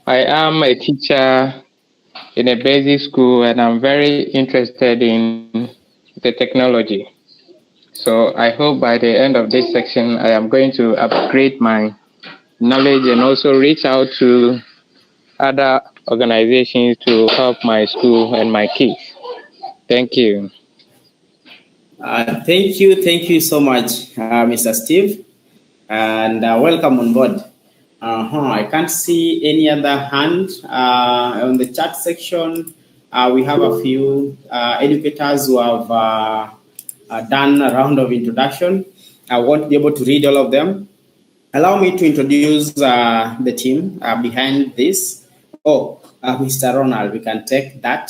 I am a teacher in a basic school, and I'm very interested in the technology. So I hope by the end of this section, I am going to upgrade my knowledge and also reach out to other organizations to help my school and my kids. Thank you. Thank you so much, Mr. Steve, and welcome on board. I can't see any other hand on the chat section. We have a few educators who have done a round of introduction. I won't be able to read all of them. Allow me to introduce the team behind this. Mr. Ronald, we can take that.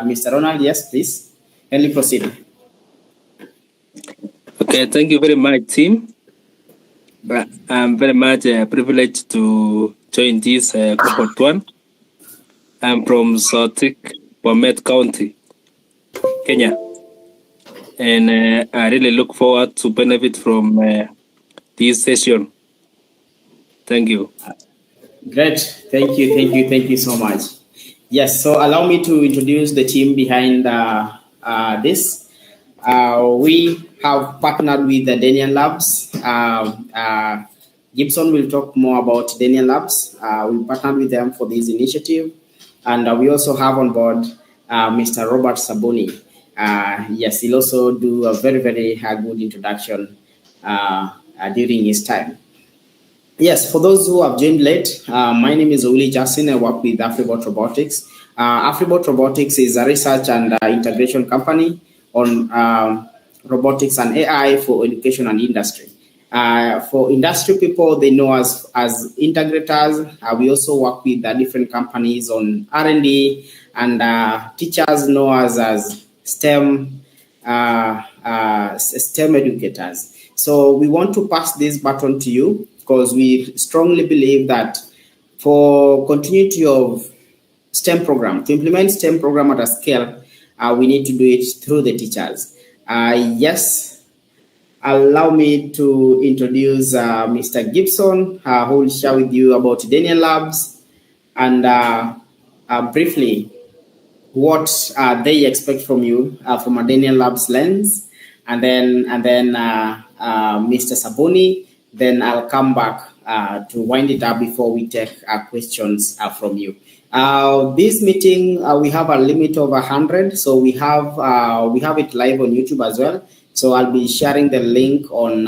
Mr. Ronald, yes, please. Can you proceed? Okay, thank you very much, team. I'm very much privileged to join this cohort 1. I'm from Sotik, Bomet County, Kenya. And I really look forward to benefit from this session. Thank you. Great. Thank you so much. Yes, so allow me to introduce the team behind this. We have partnered with the Daniel Labs. Gibson will talk more about Daniel Labs. We partnered with them for this initiative. And we also have on board Mr. Robert Sabuni. Yes, he'll also do a very, very good introduction during his time. Yes, for those who have joined late, my name is Uli Jasin. I work with AfriBot Robotics. AfriBot Robotics is a research and integration company on robotics and AI for education and industry. For industry people, they know us as integrators. We also work with different companies on R&D, and teachers know us as STEM educators. So we want to pass this baton to you because we strongly believe that for continuity of STEM program, to implement STEM program at a scale, we need to do it through the teachers. Yes, allow me to introduce Mr. Gibson, who will share with you about Daniel Labs and briefly what they expect from you from a Daniel Labs lens, and then Mr. Sabuni. Then I'll come back to wind it up before we take questions from you. This meeting, we have a limit of 100, so we have it live on YouTube as well. So I'll be sharing the link on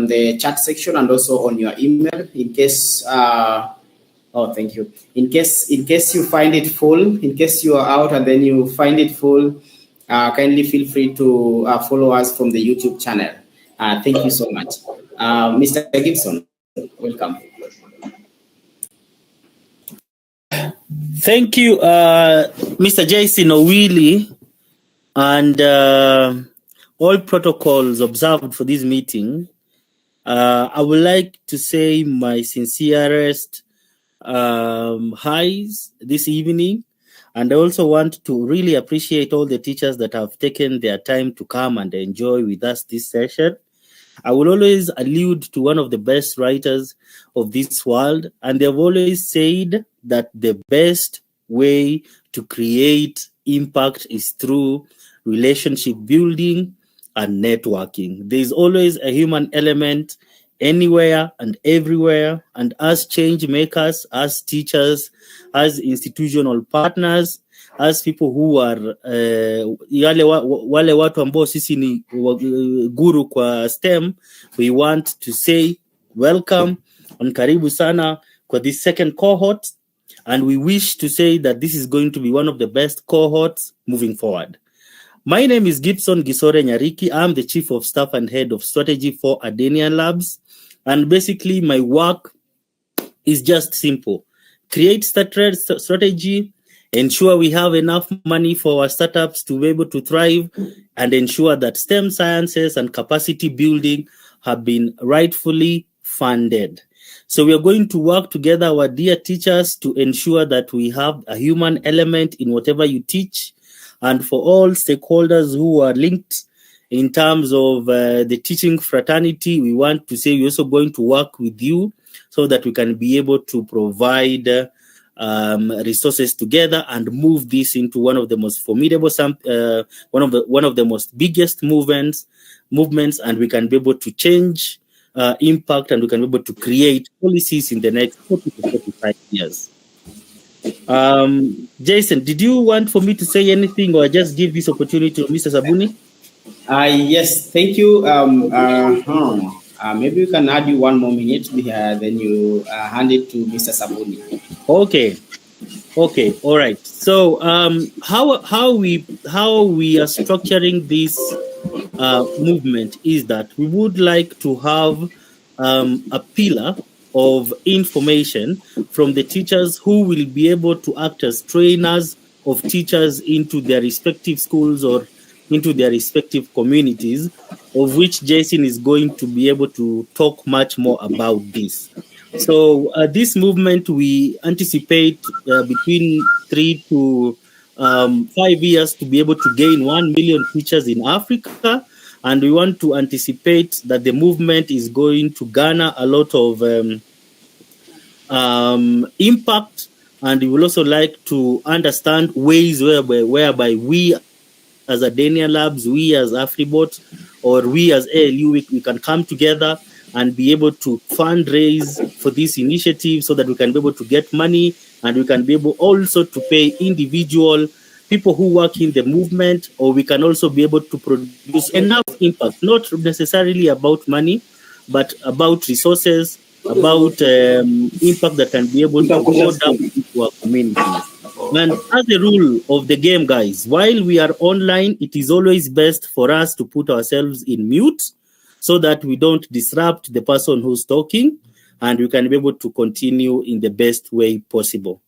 the chat section and also on your email in case. Thank you. In case you find it full, in case you are out and then you find it full, kindly feel free to follow us from the YouTube channel. Thank you so much. Mr. Gibson, welcome. Thank you, Mr. Jason Owili, and all protocols observed for this meeting. I would like to say my sincerest highs this evening, and I also want to really appreciate all the teachers that have taken their time to come and enjoy with us this session. I will always allude to one of the best writers of this world, and they've always said that the best way to create impact is through relationship building and networking. There's always a human element anywhere and everywhere, and as change makers, as teachers, as institutional partners, as people who are wale watu ambao sisi ni guru kwa STEM, we want to say welcome and karibu sana kwa this second cohort, and we wish to say that this is going to be one of the best cohorts moving forward. My name is Gibson Gisore Nyariki. I'm the Chief of Staff and Head of Strategy for Daniel Labs, and basically my work is just simple: create strategy, ensure we have enough money for our startups to be able to thrive, and ensure that STEM sciences and capacity building have been rightfully funded. So we are going to work together, our dear teachers, to ensure that we have a human element in whatever you teach. And for all stakeholders who are linked in terms of the teaching fraternity, we want to say we're also going to work with you so that we can be able to provide resources together and move this into one of the most formidable, one of the most biggest movements, and we can be able to change impact, and we can be able to create policies in the next 40 to 45 years. Jason, did you want for me to say anything, or just give this opportunity to Mr. Sabuni? Yes, thank you. Maybe we can add you 1 more minute, then you hand it to Mr. Sabuni. Okay, all right. So how we are structuring this movement is that we would like to have a pillar of information from the teachers who will be able to act as trainers of teachers into their respective schools or into their respective communities, of which Jason is going to be able to talk much more about this. So this movement, we anticipate between 3 to 5 years to be able to gain 1 million teachers in Africa. And we want to anticipate that the movement is going to garner a lot of impact. And we will also like to understand ways whereby we as Adenia Labs, we as AfriBot, or we as ALU, we can come together and be able to fundraise for this initiative so that we can be able to get money, and we can be able also to pay individual people who work in the movement, or we can also be able to produce enough impact, not necessarily about money, but about resources, about impact that can be able to go down into our communities. And as a rule of the game, guys, while we are online, it is always best for us to put ourselves in mute so that we don't disrupt the person who's talking, and we can be able to continue in the best way possible.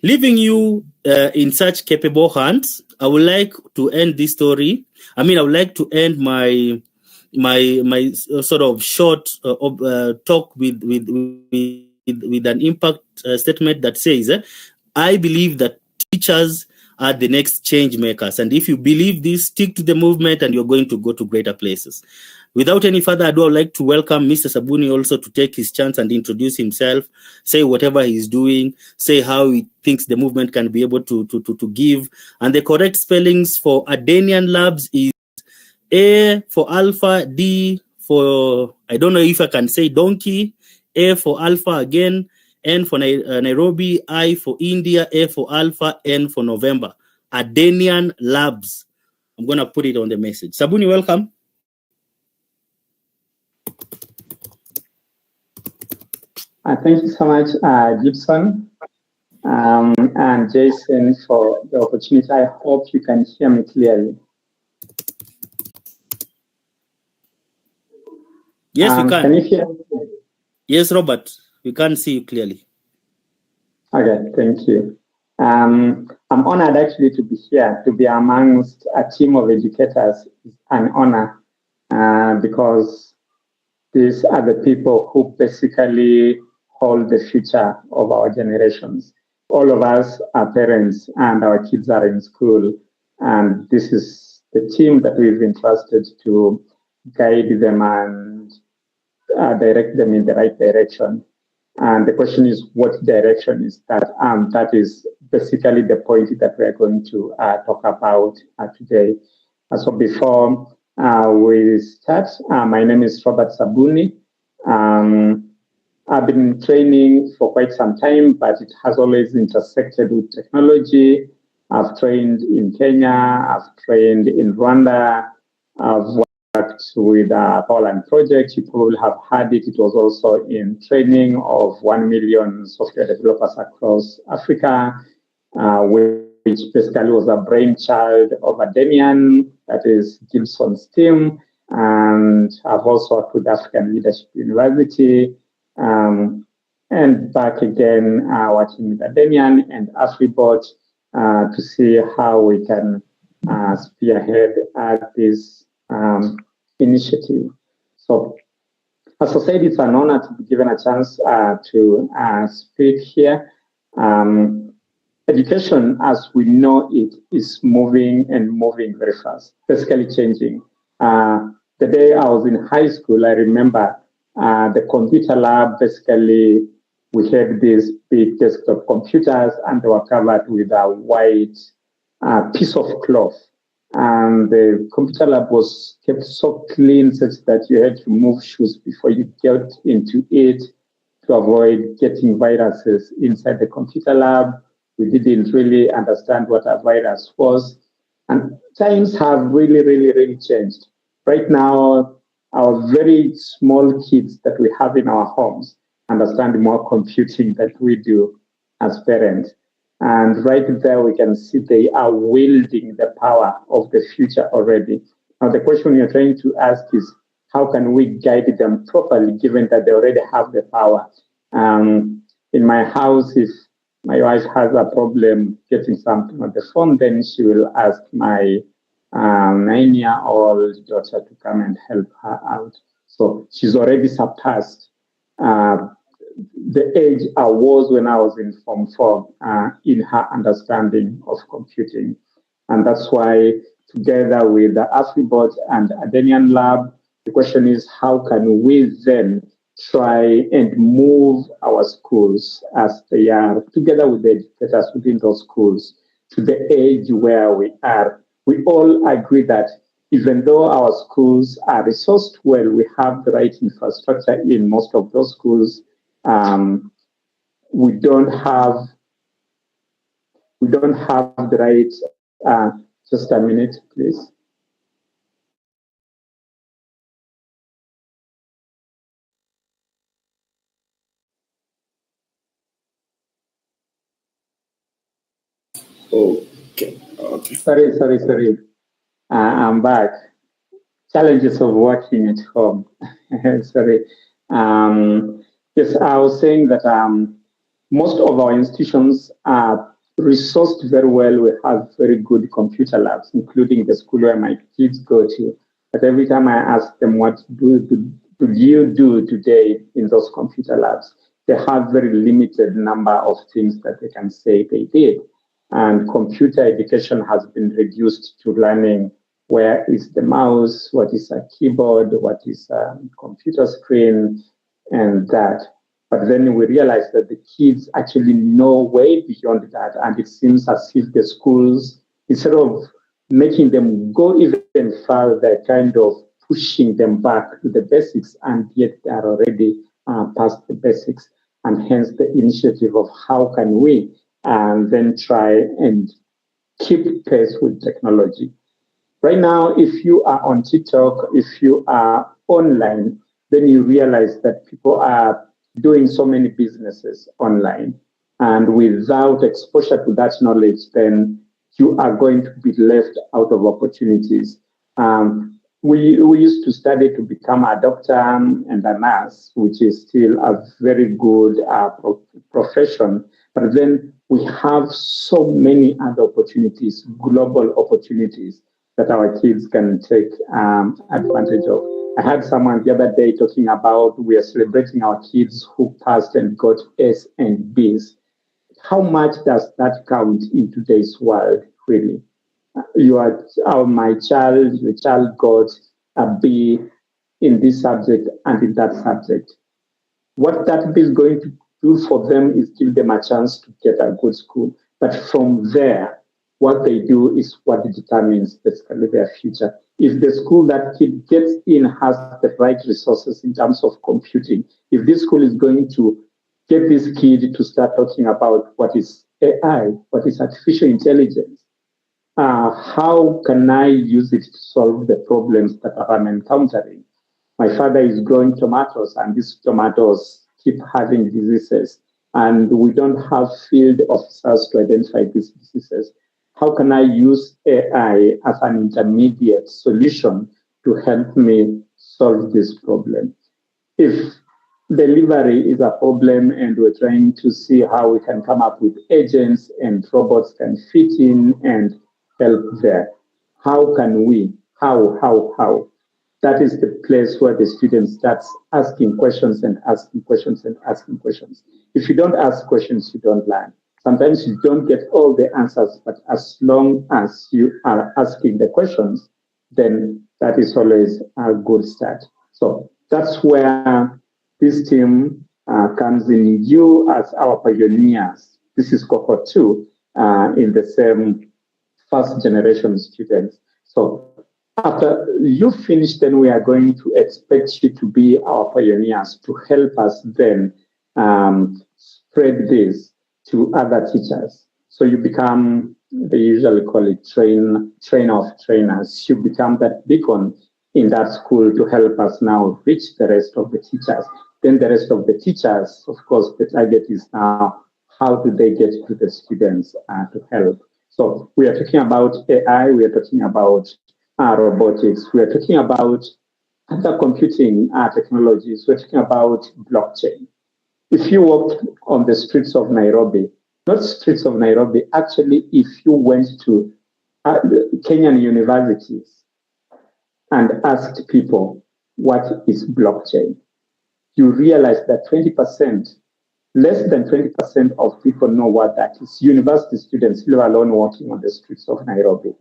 Leaving you in such capable hands, I would like to end this story. I would like to end my sort of short talk with an impact statement that says, I believe that teachers are the next change makers. And if you believe this, stick to the movement and you're going to go to greater places. Without any further ado, I'd like to welcome Mr. Sabuni also to take his chance and introduce himself, say whatever he's doing, say how he thinks the movement can be able to give. And the correct spellings for Adenian Labs is A for Alpha, D for, I don't know if I can say donkey, A for Alpha again, N for Nairobi, I for India, A for Alpha, N for November. Adenian Labs. I'm going to put it on the message. Sabuni, welcome. Thank you so much, Gibson, and Jason, for the opportunity. I hope you can hear me clearly. Yes, we can. Can you hear me? Yes, Robert, we can see you clearly. Okay, thank you. I'm honored actually to be here, to be amongst a team of educators. It's an honor because these are the people who basically hold the future of our generations. All of us are parents and our kids are in school, and this is the team that we've entrusted to guide them and direct them in the right direction. And the question is, what direction is that? That is basically the point that we're going to talk about today. So before we start, my name is Robert Sabuni. I've been training for quite some time, but it has always intersected with technology. I've trained in Kenya, I've trained in Rwanda, I've worked with Poland Project. You probably have heard it. It was also in training of 1 million software developers across Africa, which basically was a brainchild of Adenian, that is Gibson's team. And I've also worked with African Leadership University, and back again working with Adenian and AfriBot to see how we can spearhead this initiative. So, as I said, it's an honor to be given a chance to speak here. Education, as we know it, is moving very fast, basically changing. The day I was in high school, I remember the computer lab basically we had these big desktop computers, and they were covered with a white piece of cloth. And the computer lab was kept so clean such that you had to remove shoes before you get into it to avoid getting viruses inside the computer lab. We didn't really understand what a virus was. And times have really changed. Right now, our very small kids that we have in our homes understand more computing than we do as parents. And right there, we can see they are wielding the power of the future already. Now, the question you're trying to ask is, how can we guide them properly, given that they already have the power? In my house, if my wife has a problem getting something on the phone, then she will ask my 9-year-old daughter to come and help her out. So she's already surpassed the age I was when I was in Form 4 in her understanding of computing. And that's why, together with the AfriBot and Adenian Lab, the question is, how can we then try and move our schools as they are, together with the educators within those schools, to the age where we are. We all agree that even though our schools are resourced well, we have the right infrastructure in most of those schools. We don't have the right. Just a minute, please. Okay. Sorry. I'm back. Challenges of working at home. Sorry. Yes, I was saying that most of our institutions are resourced very well. We have very good computer labs, including the school where my kids go to. But every time I ask them, what do you do today in those computer labs? They have very limited number of things that they can say they did. And computer education has been reduced to learning where is the mouse, what is a keyboard, what is a computer screen, and that. But then we realized that the kids actually know way beyond that. And it seems as if the schools, instead of making them go even further, kind of pushing them back to the basics, and yet they are already past the basics. And hence the initiative of how can we then try and keep pace with technology. Right now, if you are on TikTok, if you are online, then you realize that people are doing so many businesses online. And without exposure to that knowledge, then you are going to be left out of opportunities. We used to study to become a doctor and a nurse, which is still a very good profession. But then we have so many other opportunities, global opportunities, that our kids can take advantage of. I had someone the other day talking about we are celebrating our kids who passed and got A's and B's. How much does that count in today's world, really? Your child got a B in this subject and in that subject. What that B is going to do for them is give them a chance to get a good school. But from there, what they do is what determines basically their future. If the school that kid gets in has the right resources in terms of computing, if this school is going to get this kid to start talking about what is AI, what is artificial intelligence, how can I use it to solve the problems that I'm encountering? My father is growing tomatoes, and these tomatoes keep having diseases, and we don't have field officers to identify these diseases. How can I use AI as an intermediate solution to help me solve this problem? If delivery is a problem and we're trying to see how we can come up with agents and robots can fit in and help there, how can we? How? That is the place where the student starts asking questions and asking questions and asking questions. If you don't ask questions, you don't learn. Sometimes you don't get all the answers, but as long as you are asking the questions, then that is always a good start. So that's where this team comes in. You as our pioneers, this is cohort 2 in the same first generation students. So after you finish, then we are going to expect you to be our pioneers to help us then spread this to other teachers. So you become, they usually call it trainer of trainers. You become that beacon in that school to help us now reach the rest of the teachers. Then the rest of the teachers, of course, the target is now, how do they get to the students to help? So we are talking about AI, we are talking about robotics, we are talking about other computing technologies, we're talking about blockchain. If you walked on the streets of Nairobi, not streets of Nairobi, actually, if you went to Kenyan universities and asked people, what is blockchain? You realize that 20%, less than 20% of people know what that is. University students, let alone walking on the streets of Nairobi.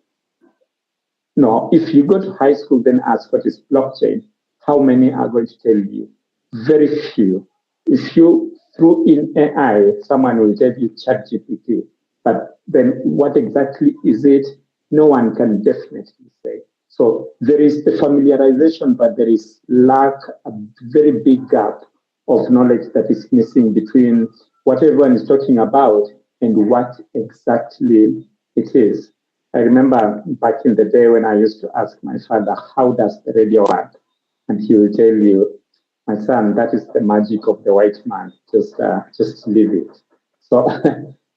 No, if you go to high school, then ask what is blockchain, how many are going to tell you? Very few. If you threw in AI, someone will tell you ChatGPT. But then what exactly is it? No one can definitely say. So there is the familiarization, but there is a very big gap of knowledge that is missing between what everyone is talking about and what exactly it is. I remember back in the day when I used to ask my father, how does the radio work? And he will tell you, my son, that is the magic of the white man. Just leave it. So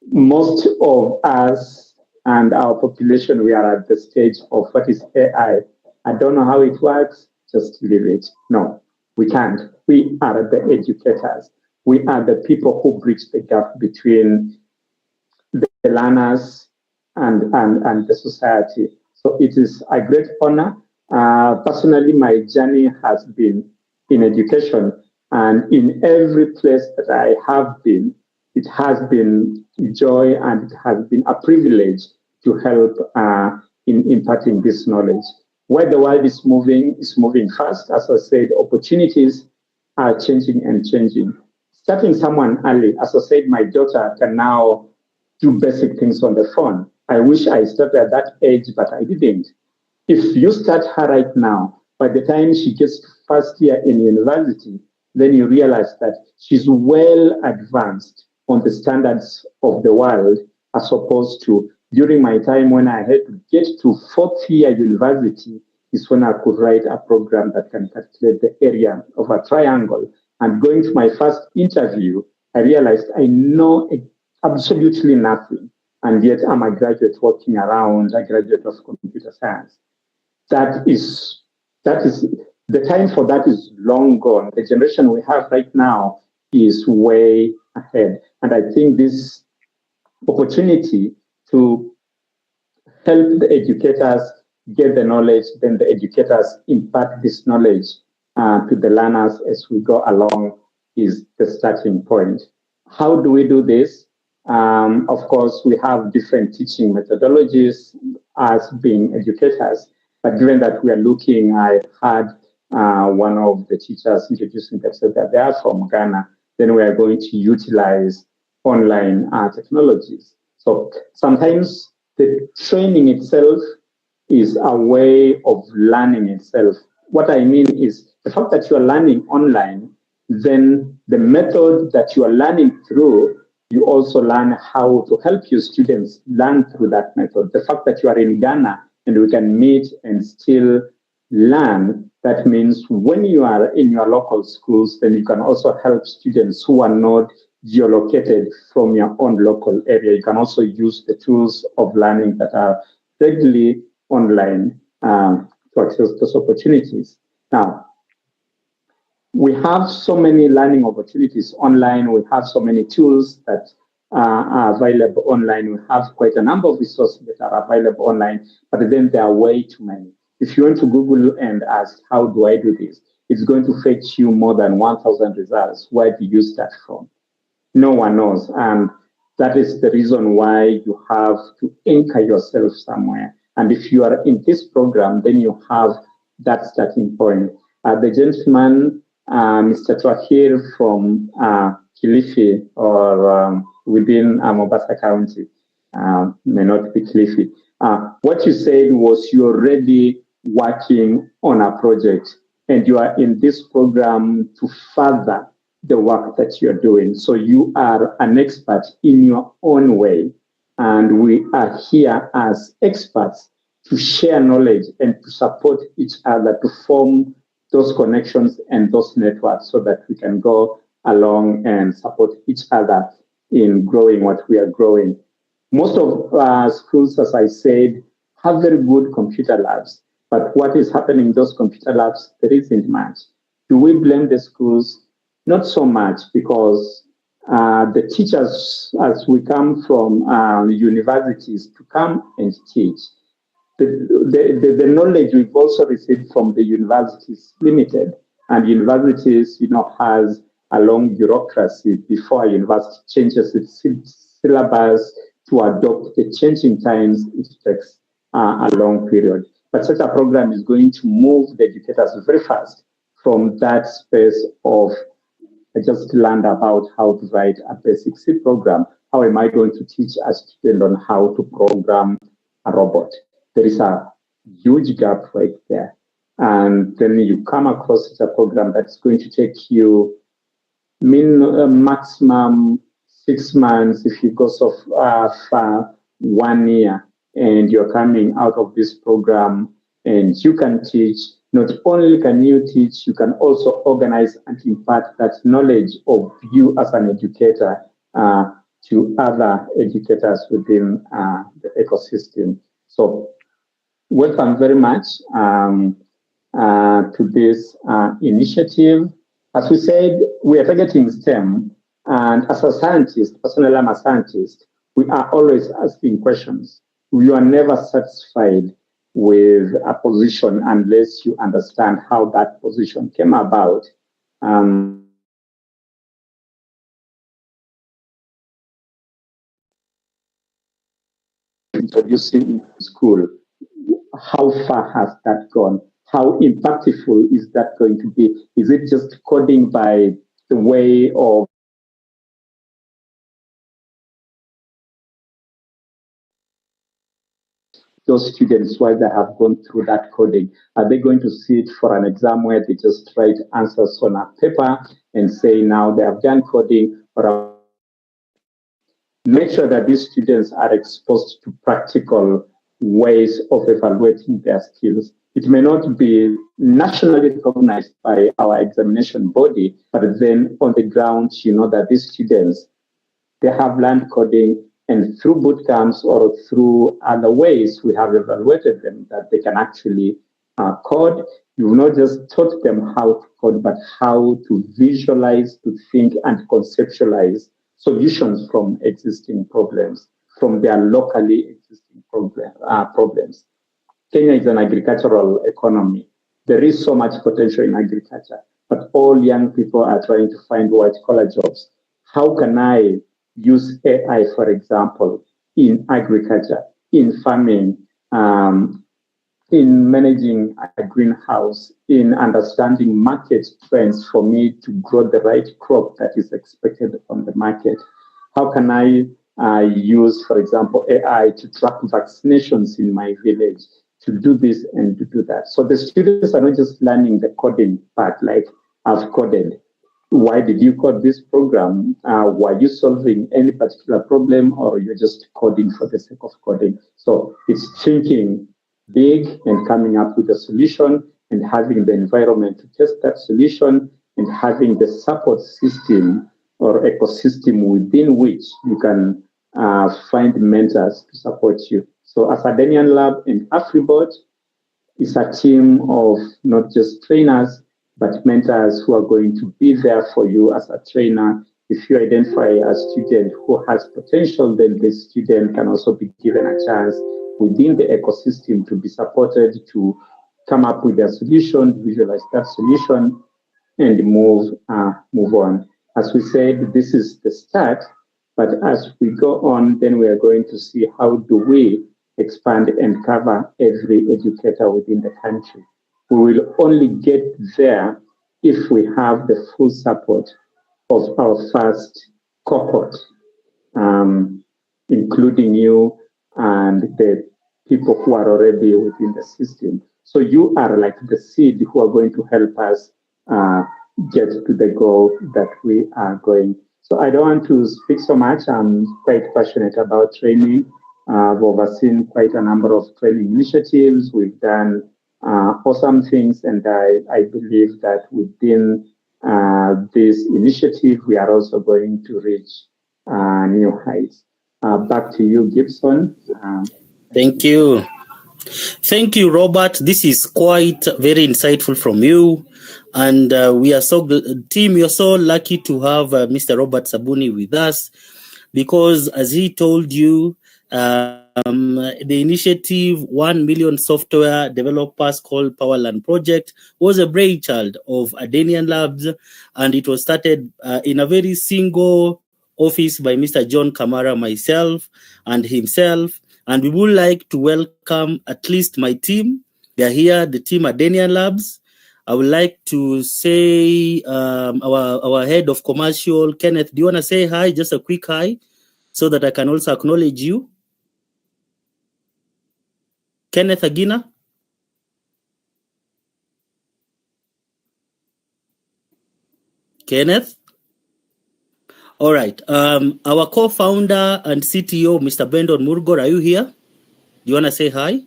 most of us and our population, we are at the stage of what is AI. I don't know how it works, just leave it. No, we can't. We are the educators. We are the people who bridge the gap between the learners and the society. So it is a great honor. Personally, my journey has been in education, and in every place that I have been, it has been joy and it has been a privilege to help in imparting this knowledge. Where the world is moving fast. As I said, opportunities are changing and changing. Starting someone early, as I said, my daughter can now do basic things on the phone. I wish I started at that age, but I didn't. If you start her right now, by the time she gets to first year in university, then you realize that she's well advanced on the standards of the world, as opposed to during my time when I had to get to fourth year university is when I could write a program that can calculate the area of a triangle. And going to my first interview, I realized I know absolutely nothing. And yet I'm a graduate walking around, a graduate of computer science. That is the time for that is long gone. The generation we have right now is way ahead. And I think this opportunity to help the educators get the knowledge, then the educators impart this knowledge to the learners as we go along is the starting point. How do we do this? Of course, we have different teaching methodologies as being educators, but given that we are looking, I had one of the teachers introducing that said that they are from Ghana, then we are going to utilize online technologies. So sometimes the training itself is a way of learning itself. What I mean is the fact that you are learning online, then the method that you are learning through, you also learn how to help your students learn through that method. The fact that you are in Ghana and we can meet and still learn, that means when you are in your local schools, then you can also help students who are not geolocated from your own local area. You can also use the tools of learning that are readily online to access those opportunities. Now, we have so many learning opportunities online. We have so many tools that are available online. We have quite a number of resources that are available online, but then there are way too many. If you want to Google and ask, how do I do this? It's going to fetch you more than 1,000 results. Where do you start from? No one knows. And that is the reason why you have to anchor yourself somewhere. And if you are in this program, then you have that starting point. The gentleman Mr. Twahir from Kilifi or within Mombasa County, may not be Kilifi. What you said was you're already working on a project and you are in this program to further the work that you're doing. So you are an expert in your own way. And we are here as experts to share knowledge and to support each other to form those connections and those networks so that we can go along and support each other in growing what we are growing. Most of schools, as I said, have very good computer labs. But what is happening in those computer labs, there isn't much. Do we blame the schools? Not so much, because the teachers, as we come from universities to come and teach, the knowledge we've also received from the universities limited, and universities, has a long bureaucracy before a university changes its syllabus to adopt the changing times. It takes a long period. But such a program is going to move the educators very fast from that space of I just learned about how to write a basic C program. How am I going to teach a student on how to program a robot? There is a huge gap right there. And then you come across a program that's going to take you maximum 6 months if you go so far 1 year, and you're coming out of this program and you can teach. Not only can you teach, you can also organize and impart that knowledge of you as an educator to other educators within the ecosystem. So welcome very much to this initiative. As we said, we are targeting STEM, and as a scientist, personally I'm a scientist, we are always asking questions. We are never satisfied with a position unless you understand how that position came about. Introducing school, how far has that gone? How impactful is that going to be? Is it just coding by the way of those students while they have gone through that coding? Are they going to sit for an exam where they just write answers on a paper and say now they have done coding? Or make sure that these students are exposed to practical ways of evaluating their skills. It may not be nationally recognized by our examination body, but then on the ground, that these students, they have learned coding, and through boot camps or through other ways, we have evaluated them that they can actually code. You've not just taught them how to code, but how to visualize, to think, and conceptualize solutions from existing problems, from their locally existing problems. Kenya is an agricultural economy. There is so much potential in agriculture, but all young people are trying to find white-collar jobs. How can I use AI, for example, in agriculture, in farming, in managing a greenhouse, in understanding market trends for me to grow the right crop that is expected on the market? How can I use, for example, AI to track vaccinations in my village, to do this and to do that? So the students are not just learning the coding part, like I've coded. Why did you code this program? Were you solving any particular problem, or you're just coding for the sake of coding? So it's thinking big and coming up with a solution and having the environment to test that solution and having the support system or ecosystem within which you can find mentors to support you. So Academian Lab and AfriBot is a team of not just trainers, but mentors who are going to be there for you as a trainer. If you identify a student who has potential, then the student can also be given a chance within the ecosystem to be supported to come up with a solution, visualize that solution, and move on. As we said, this is the start, but as we go on, then we are going to see how do we expand and cover every educator within the country. We will only get there if we have the full support of our first cohort, including you and the people who are already within the system. So you are like the seed who are going to help us get to the goal that we are going. So I don't want to speak so much. I'm quite passionate about training. I've overseen quite a number of training initiatives. We've done awesome things, and I believe that within this initiative, we are also going to reach new heights. Back to you, Gibson. Thank you. Thank you, Robert. This is quite very insightful from you. And we are team, you're so lucky to have Mr. Robert Sabuni with us, because as he told you, the initiative 1 million software developers called Powerland Project was a brainchild of Adenian Labs, and it was started in a very single office by Mr. John Kamara, myself, and himself. And we would like to welcome at least my team. They're here, the team at Adenian Labs. I would like to say our head of commercial, Kenneth, do you want to say hi, just a quick hi, so that I can also acknowledge you? Kenneth Agina? Kenneth? All right. Our co-founder and CTO, Mr. Bendon Murgor, are you here? Do you want to say hi?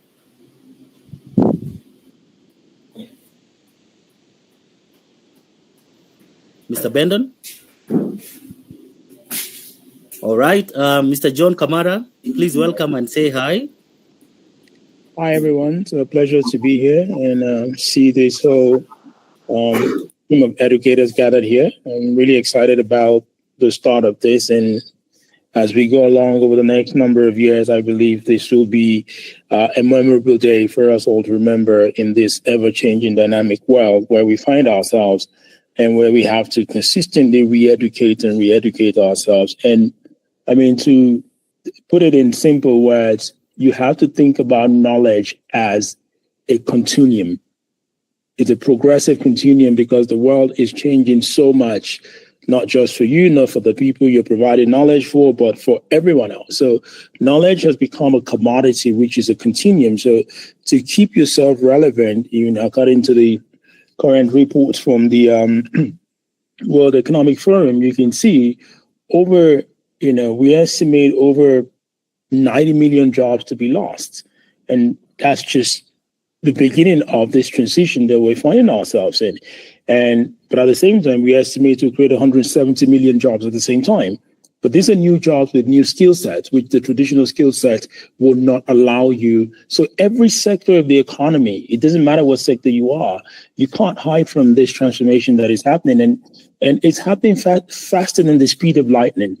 Mr. Bendon? All right. Mr. John Kamara, please welcome and say hi. Hi, everyone. It's a pleasure to be here and see this whole team of educators gathered here. I'm really excited about the start of this. And as we go along over the next number of years, I believe this will be a memorable day for us all to remember in this ever-changing dynamic world where we find ourselves and where we have to consistently re-educate and re-educate ourselves. And I mean, to put it in simple words, you have to think about knowledge as a continuum. It's a progressive continuum because the world is changing so much, not just for you, not for the people you're providing knowledge for, but for everyone else. So knowledge has become a commodity, which is a continuum. So to keep yourself relevant, according to the current reports from the World Economic Forum, you can see we estimate over 90 million jobs to be lost. And that's just the beginning of this transition that we're finding ourselves in. But at the same time, we estimate to create 170 million jobs at the same time. But these are new jobs with new skill sets, which the traditional skill set will not allow you. So every sector of the economy, it doesn't matter what sector you are, you can't hide from this transformation that is happening. And it's happening faster than the speed of lightning.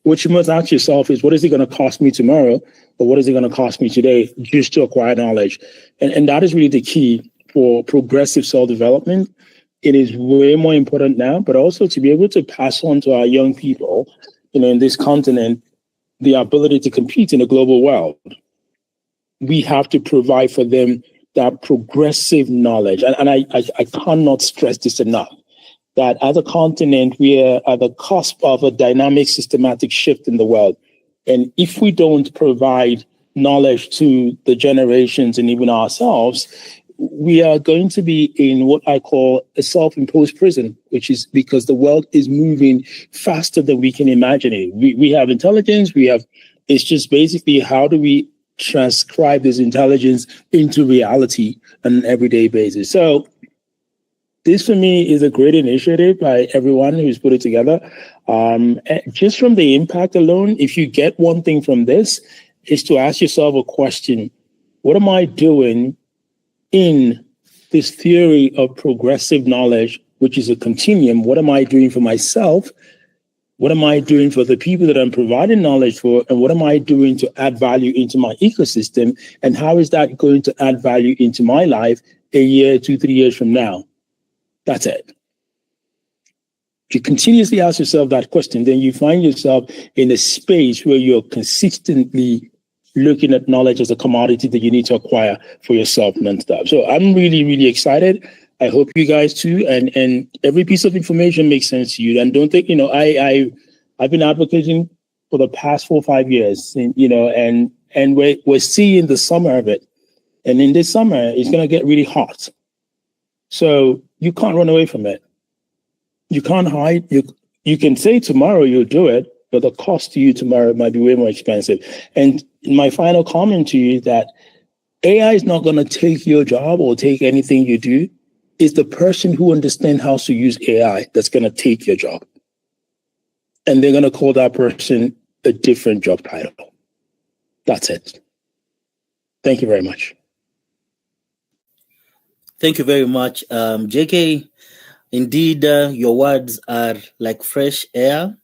What you must ask yourself is, what is it going to cost me tomorrow? Or what is it going to cost me today just to acquire knowledge? And that is really the key for progressive self-development. It is way more important now, but also to be able to pass on to our young people, in this continent, the ability to compete in a global world. We have to provide for them that progressive knowledge. And I cannot stress this enough, that as a continent, we are at the cusp of a dynamic, systematic shift in the world. And if we don't provide knowledge to the generations and even ourselves, we are going to be in what I call a self-imposed prison, which is because the world is moving faster than we can imagine it. We have intelligence, it's just basically how do we transcribe this intelligence into reality on an everyday basis. So this for me is a great initiative by everyone who's put it together. Just from the impact alone, if you get one thing from this, is to ask yourself a question: what am I doing in this theory of progressive knowledge, which is a continuum? What am I doing for myself? What am I doing for the people that I'm providing knowledge for? And what am I doing to add value into my ecosystem? And how is that going to add value into my life a year, 2, 3 years from now? That's it. If you continuously ask yourself that question, then you find yourself in a space where you're consistently looking at knowledge as a commodity that you need to acquire for yourself non-stop. So I'm really, really excited. I hope you guys too. And every piece of information makes sense to you. And don't think, I've been advocating for the past 4 or 5 years, and we're seeing the summer of it. And in this summer, it's going to get really hot. So you can't run away from it. You can't hide. You can say tomorrow you'll do it, but the cost to you tomorrow might be way more expensive. And my final comment to you is that AI is not going to take your job or take anything you do. It's the person who understands how to use AI that's going to take your job. And they're going to call that person a different job title. That's it. Thank you very much. Thank you very much, JK. Indeed, your words are like fresh air,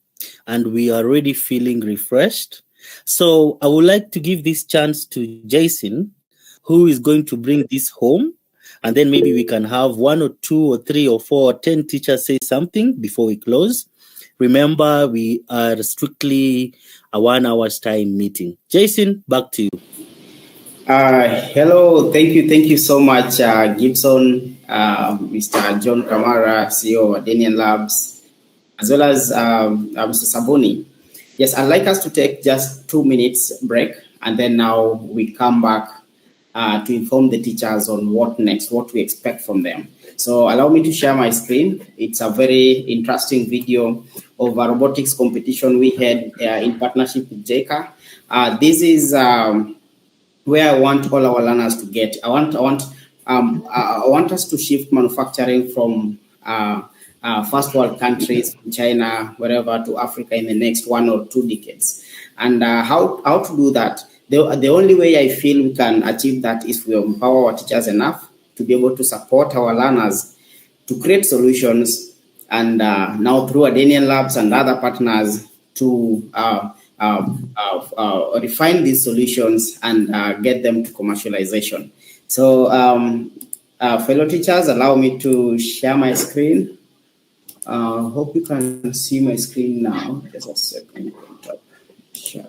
and we are already feeling refreshed. So I would like to give this chance to Jason, who is going to bring this home, and then maybe we can have 1 or 2 or 3 or 4 or 10 teachers say something before we close. Remember, we are strictly a 1 hour's time meeting. Jason, back to you. Hello, thank you so much, Gibson, Mr. John Kamara, CEO of Daniel Labs, as well as Mr. Sabuni. Yes, I'd like us to take just 2 minutes break, and then now we come back to inform the teachers on what next, what we expect from them. So allow me to share my screen. It's a very interesting video of a robotics competition we had in partnership with JK. This is where I want all our learners to get. I want us to shift manufacturing from first world countries, China, wherever, to Africa in the next 1 or 2 decades. And how to do that? The only way I feel we can achieve that is we empower our teachers enough to be able to support our learners to create solutions, and now through Daniel Labs and other partners to refine these solutions and get them to commercialization. So fellow teachers, allow me to share my screen. Hope you can see my screen now. Just a second. Share.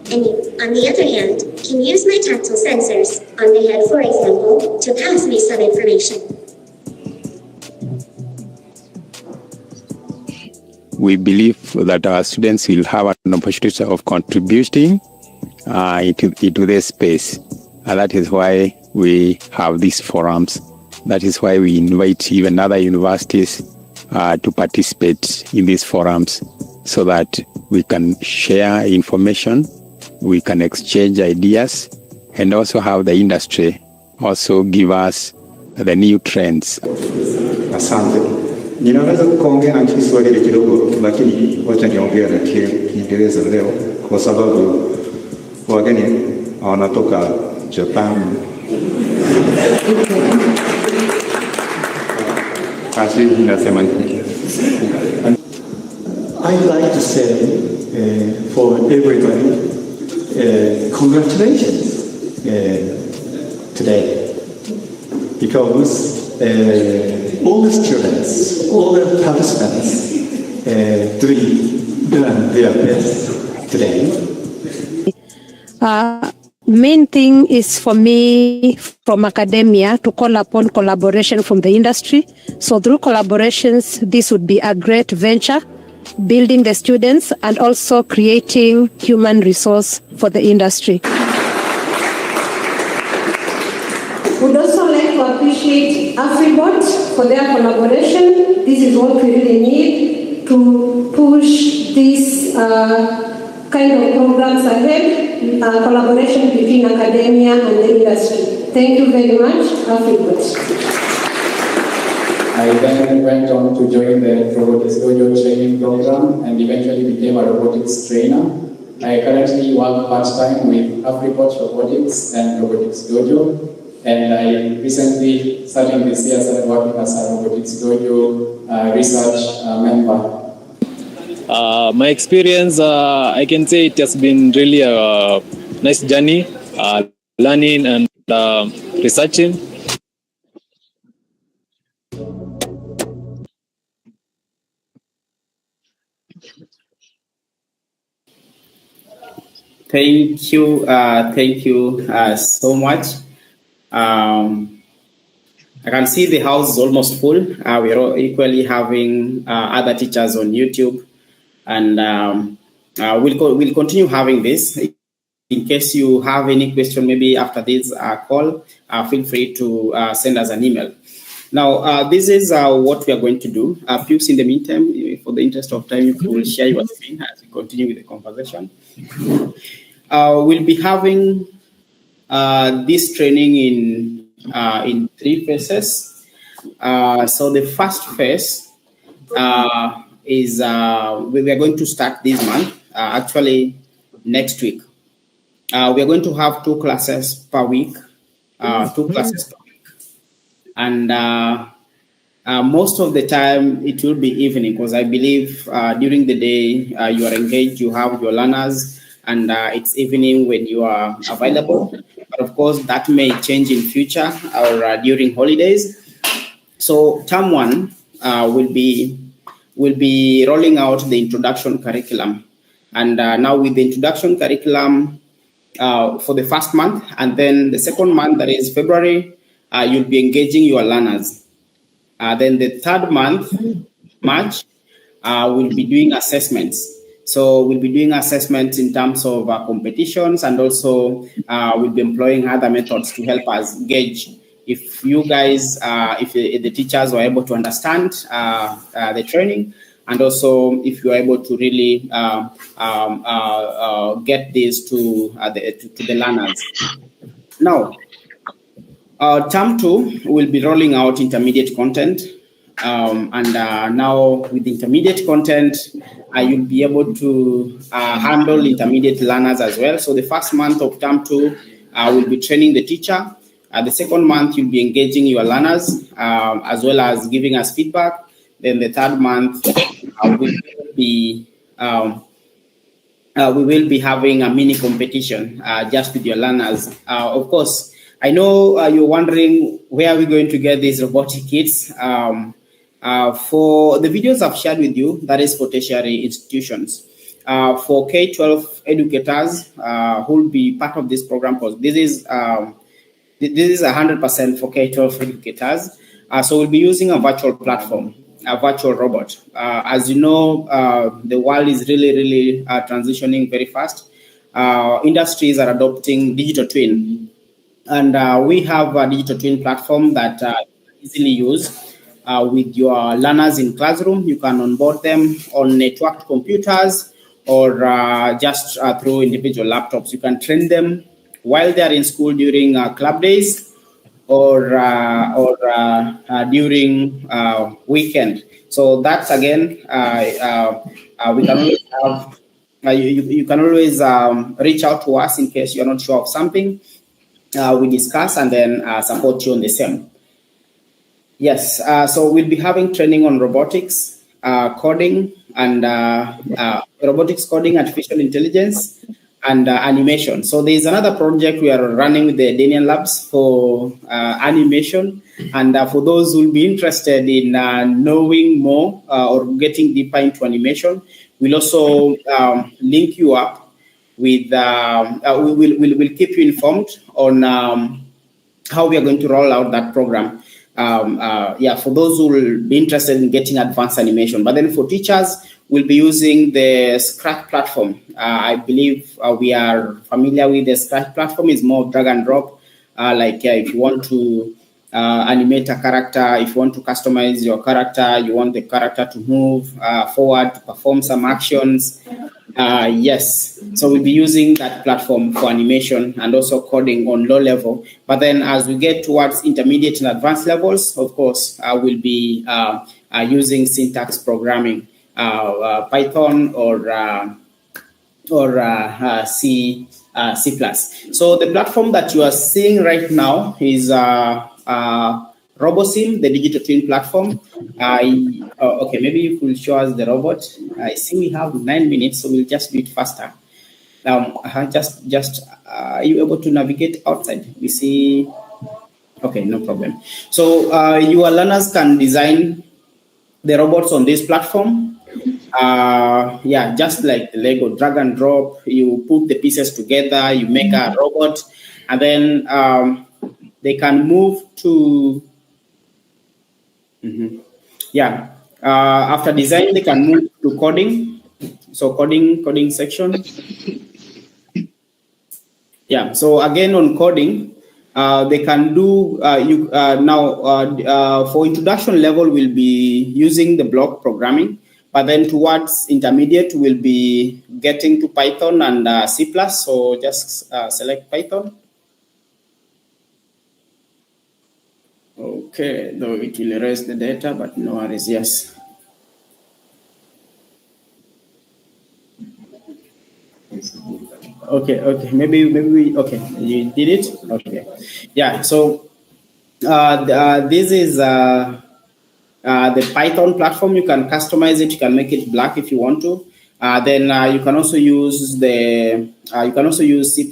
And you, on the other hand, can use my tactile sensors on the head, for example, to pass me some information. We believe that our students will have an opportunity of contributing into this space. And that is why we have these forums. That is why we invite even other universities to participate in these forums, so that we can share information, we can exchange ideas, and also have the industry also give us the new trends. Asante. Ninaweza kuongea na Kiswahili kidogo, lakini wacha niongee na Kiingereza leo kwa sababu wageni wanatoka Japan. Kasi ninasema I'd like to say for everybody, congratulations today, because all the students, all the participants done their best today. Main thing is for me from academia to call upon collaboration from the industry. So through collaborations, this would be a great venture, building the students and also creating human resource for the industry. Would also like to appreciate AfriBot for their collaboration. This is what we really need to push this kind of programs ahead, collaboration between academia and the industry. Thank you very much, AfriBot. I then went on to join the Robotics Dojo training program and eventually became a robotics trainer. I currently work part-time with Afribot Robotics and Robotics Dojo. And I recently, starting this year, started working as a Robotics Dojo research member. My experience, I can say it has been really a nice journey, learning and researching. Thank you so much. I can see the house is almost full. We're all equally having other teachers on YouTube, and we'll continue having this. In case you have any question, maybe after this call, feel free to send us an email. Now, this is what we are going to do. Pius, in the meantime, for the interest of time, you will share your screen as we continue with the conversation. We'll be having this training in 3 phases. So the first phase is we are going to start this month, actually next week. We are going to have 2 classes per week, and most of the time it will be evening, because I believe during the day you are engaged, you have your learners, and it's evening when you are available. But of course, that may change in future or during holidays. So term 1 will be rolling out the introduction curriculum, and now with the introduction curriculum for the first month, and then the second month, that is February, you'll be engaging your learners. Then the third month, March, we'll be doing assessments. So we'll be doing assessments in terms of competitions, and also we'll be employing other methods to help us gauge if you guys, if the teachers were able to understand the training, and also if you are able to really get this to the learners. Now, term 2 will be rolling out intermediate content. And now with intermediate content, you'll be able to handle intermediate learners as well. So the first month of term 2 will be training the teacher. The second month, you'll be engaging your learners as well as giving us feedback. Then the third month, we will be having a mini competition just with your learners. Of course, I know you're wondering where are we going to get these robotic kits. For the videos I've shared with you, that is for tertiary institutions. For K-12 educators who will be part of this program, because this is 100% for K-12 educators. So we'll be using a virtual platform, a virtual robot. As you know, the world is really transitioning very fast. Industries are adopting digital twin. And we have a digital twin platform that you can easily use with your learners in classroom. You can onboard them on networked computers or just through individual laptops. You can train them while they are in school during club days or during weekend. So that's again, we can always have, you can always reach out to us in case you're not sure of something. We discuss and then support you on the same. Yes, so we'll be having training on robotics, coding, and robotics coding, artificial intelligence, and animation. So there's another project we are running with the Danian Labs for animation. And for those who will be interested in knowing more or getting deeper into animation, we'll also link you up with, we'll keep you informed on how we are going to roll out that program. For those who will be interested in getting advanced animation. But then for teachers, we'll be using the Scratch platform. I believe we are familiar with the Scratch platform. It's more drag and drop. If you want to animate a character, if you want to customize your character, you want the character to move forward, to perform some actions. Yes, so we'll be using that platform for animation and also coding on low level. But then as we get towards intermediate and advanced levels, of course, we'll be using syntax programming, Python or C, C++. So the platform that you are seeing right now is RoboSim, the digital twin platform. Okay, maybe you could show us the robot. I see we have 9 minutes, so we'll just do it faster. Are you able to navigate outside? We see. Okay, no problem. So your learners can design the robots on this platform. Yeah, just like the Lego drag and drop, you put the pieces together, you make a robot, and then they can move to, yeah. After design, they can move to coding. So coding section. Yeah. So again on coding, they can do for introduction level, we'll be using the block programming. But then towards intermediate, we'll be getting to Python and C++. So just select Python. Okay, though it will erase the data, but no worries, yes. Okay, maybe we, okay, you did it? Okay, yeah, so this is the Python platform. You can customize it, you can make it black if you want to. Then you can also use C++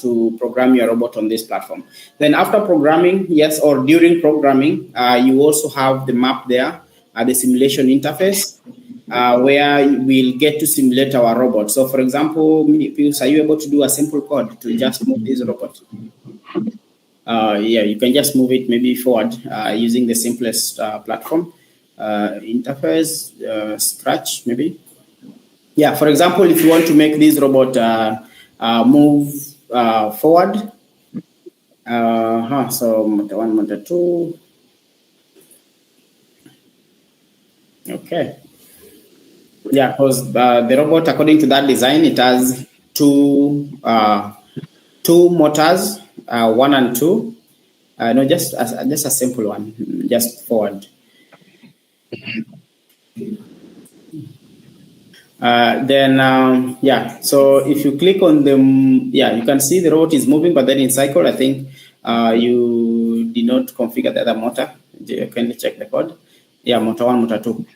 to program your robot on this platform. Then after programming, yes, or during programming, you also have the map there, the simulation interface, where we'll get to simulate our robot. So for example, Pius, are you able to do a simple code to just move this robot? Yeah, you can just move it maybe forward using the simplest platform interface, Scratch maybe. Yeah, for example, if you want to make this robot move forward, so motor 1, motor 2. Okay. Yeah, because the robot, according to that design, it has two motors, 1 and 2. No, just a simple one, just forward. Yeah, so if you click on them, yeah, you can see the robot is moving, but then in cycle, I think you did not configure the other motor. Can you check the code? Yeah, motor 1, motor 2.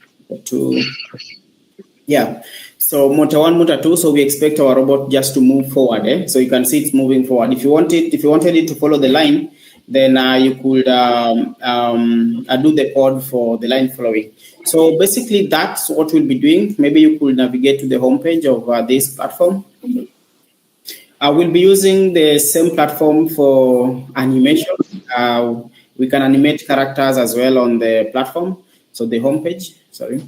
Yeah, so motor 1, motor 2. So we expect our robot just to move forward. So you can see it's moving forward. If you wanted it to follow the line, then you could do the code for the line following. So basically, that's what we'll be doing. Maybe you could navigate to the homepage of this platform. We'll be using the same platform for animation. We can animate characters as well on the platform. So the homepage, sorry.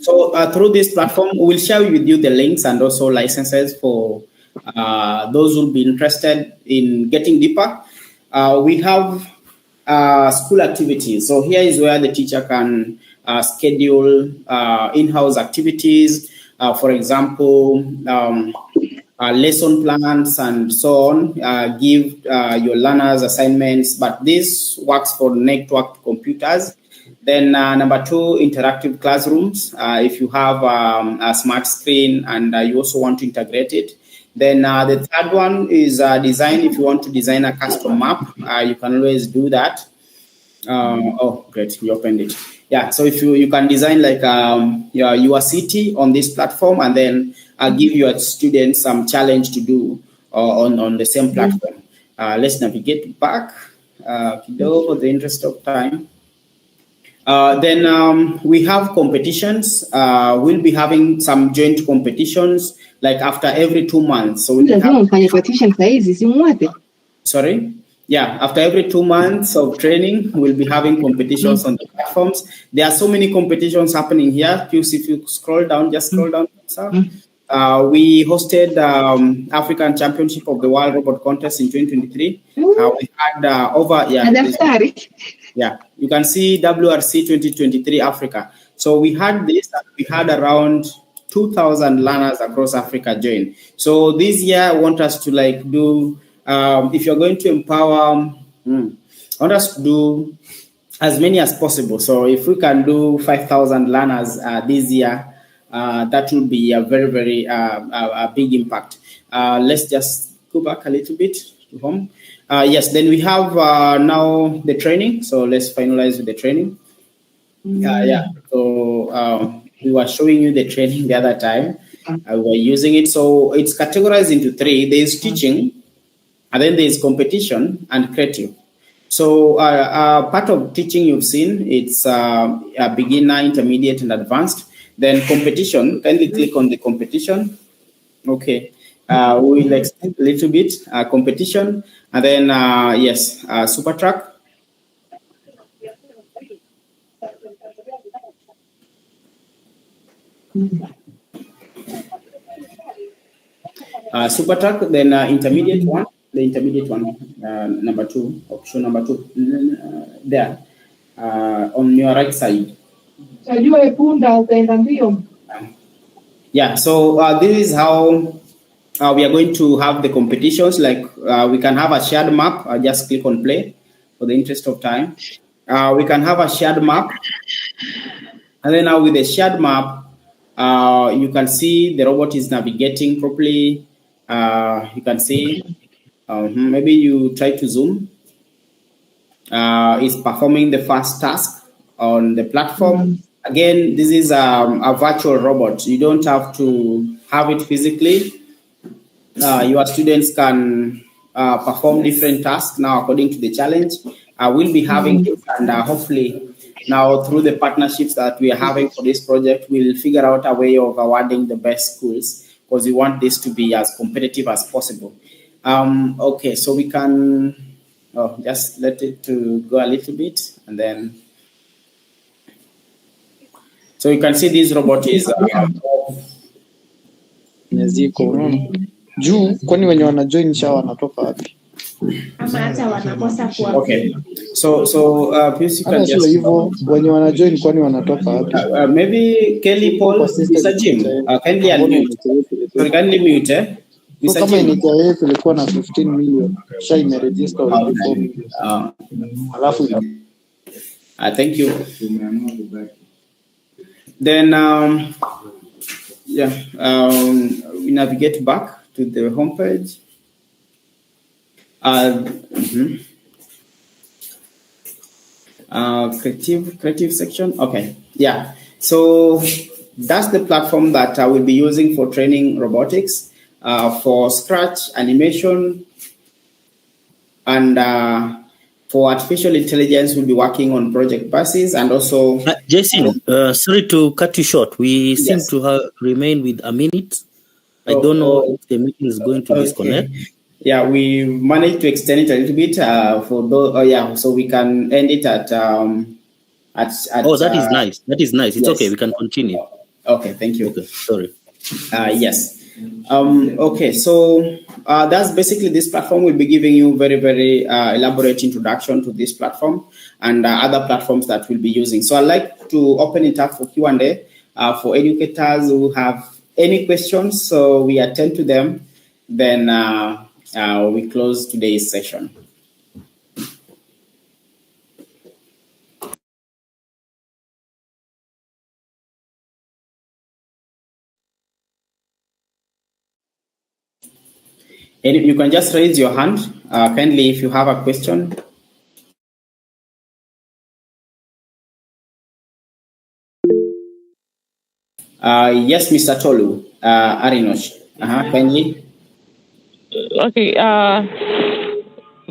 So through this platform, we'll share with you the links and also licenses for those who will be interested in getting deeper. We have school activities. So here is where the teacher can schedule in-house activities. For example, lesson plans and so on, give your learners assignments, but this works for networked computers. Then number 2, interactive classrooms. If you have a smart screen and you also want to integrate it. Then the third one is design. If you want to design a custom map, you can always do that. Oh, great, you opened it. Yeah, so if you can design like your city on this platform and then give your students some challenge to do on the same platform. Let's navigate back for the interest of time. Then we have competitions. We'll be having some joint competitions like after every 2 months. So sorry? Yeah, after every 2 months of training, we'll be having competitions on the platforms. There are so many competitions happening here. If you scroll down, just scroll down. We hosted African Championship of the World Robot Contest in 2023. We had over, yeah, you can see WRC 2023 Africa. So we had this, and we had around 2,000 learners across Africa join. So this year, I want us to like do, if you're going to empower, I want us to do as many as possible. So if we can do 5,000 learners this year, that will be a very, very a big impact. Let's just go back a little bit to home. Yes, then we have now the training. So let's finalize with the training. Yeah. So we were showing you the training the other time. We were using it. So it's categorized into three. There is teaching, and then there is competition and creative. So part of teaching you've seen, it's a beginner, intermediate, and advanced. Then competition, kindly click on the competition. Okay. We'll extend a little bit competition. And then, yes, super track. Super track, then intermediate one. The intermediate one, number two, option number two, there, on your right side. Yeah, so this is how we are going to have the competitions. Like we can have a shared map. I'll just click on play for the interest of time. We can have a shared map. And then now with the shared map, you can see the robot is navigating properly. You can see, maybe you try to zoom. It's performing the first task on the platform. Again, this is a virtual robot. You don't have to have it physically. Your students can perform different tasks now according to the challenge. We'll be having it, and hopefully now through the partnerships that we are having for this project, we'll figure out a way of awarding the best schools, because we want this to be as competitive as possible. Okay, so we can just let it to go a little bit, and then so you can see this robot is ziko unaona juu, kwani wenye wana join sha wanatoka wapi? Okay, so please you can just hivyo wenye wana join kwani wanatoka wapi? Maybe Kelly Paul, Mr. Jim, kindly unmute. Sorry, kindly mute. So kama NHIF ilikuwa na 15 million, sha imeregister already 4 million. Alafu thank you. Then we navigate back to the homepage. Creative section. Okay, yeah. So that's the platform that I will be using for training robotics, for Scratch animation, and for artificial intelligence. We'll be working on project buses, and also Jason, sorry to cut you short. We seem to remain with a minute. I don't know if the meeting is going to disconnect. Yeah, we managed to extend it a little bit for those. So we can end it at that is nice. That is nice. It's okay. We can continue. Okay, thank you. Okay, sorry. Yes. Okay, so that's basically this platform. Will be giving you very, very elaborate introduction to this platform and other platforms that we'll be using. So I'd like to open it up for Q&A for educators who have any questions. So we attend to them. Then we close today's session. And you can just raise your hand kindly if you have a question. Yes, Mr. Tolu, Arinosh, kindly. Okay.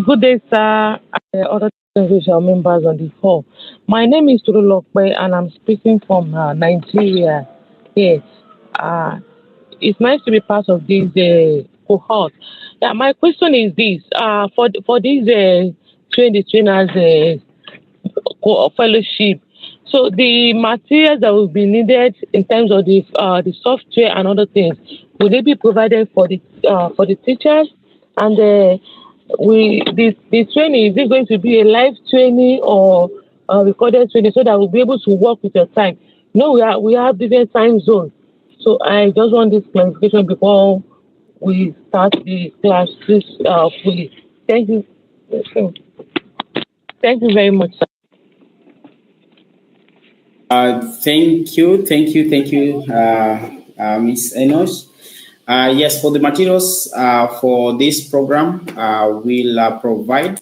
Good day, sir. Other official members on the call. My name is Tolu Lokpe, and I'm speaking from Nigeria. Yes. It's nice to be part of this cohort. Yeah, my question is this: for these trainers fellowship. So the materials that will be needed in terms of the software and other things, will they be provided for the teachers? And the training, is it going to be a live training or recorded training, so that we'll be able to work with your time? No, we have different time zones. So I just want this clarification before we start the class fully. Thank you. Thank you very much, sir. Thank you, Ms. Enos. Yes, for the materials for this program, we'll provide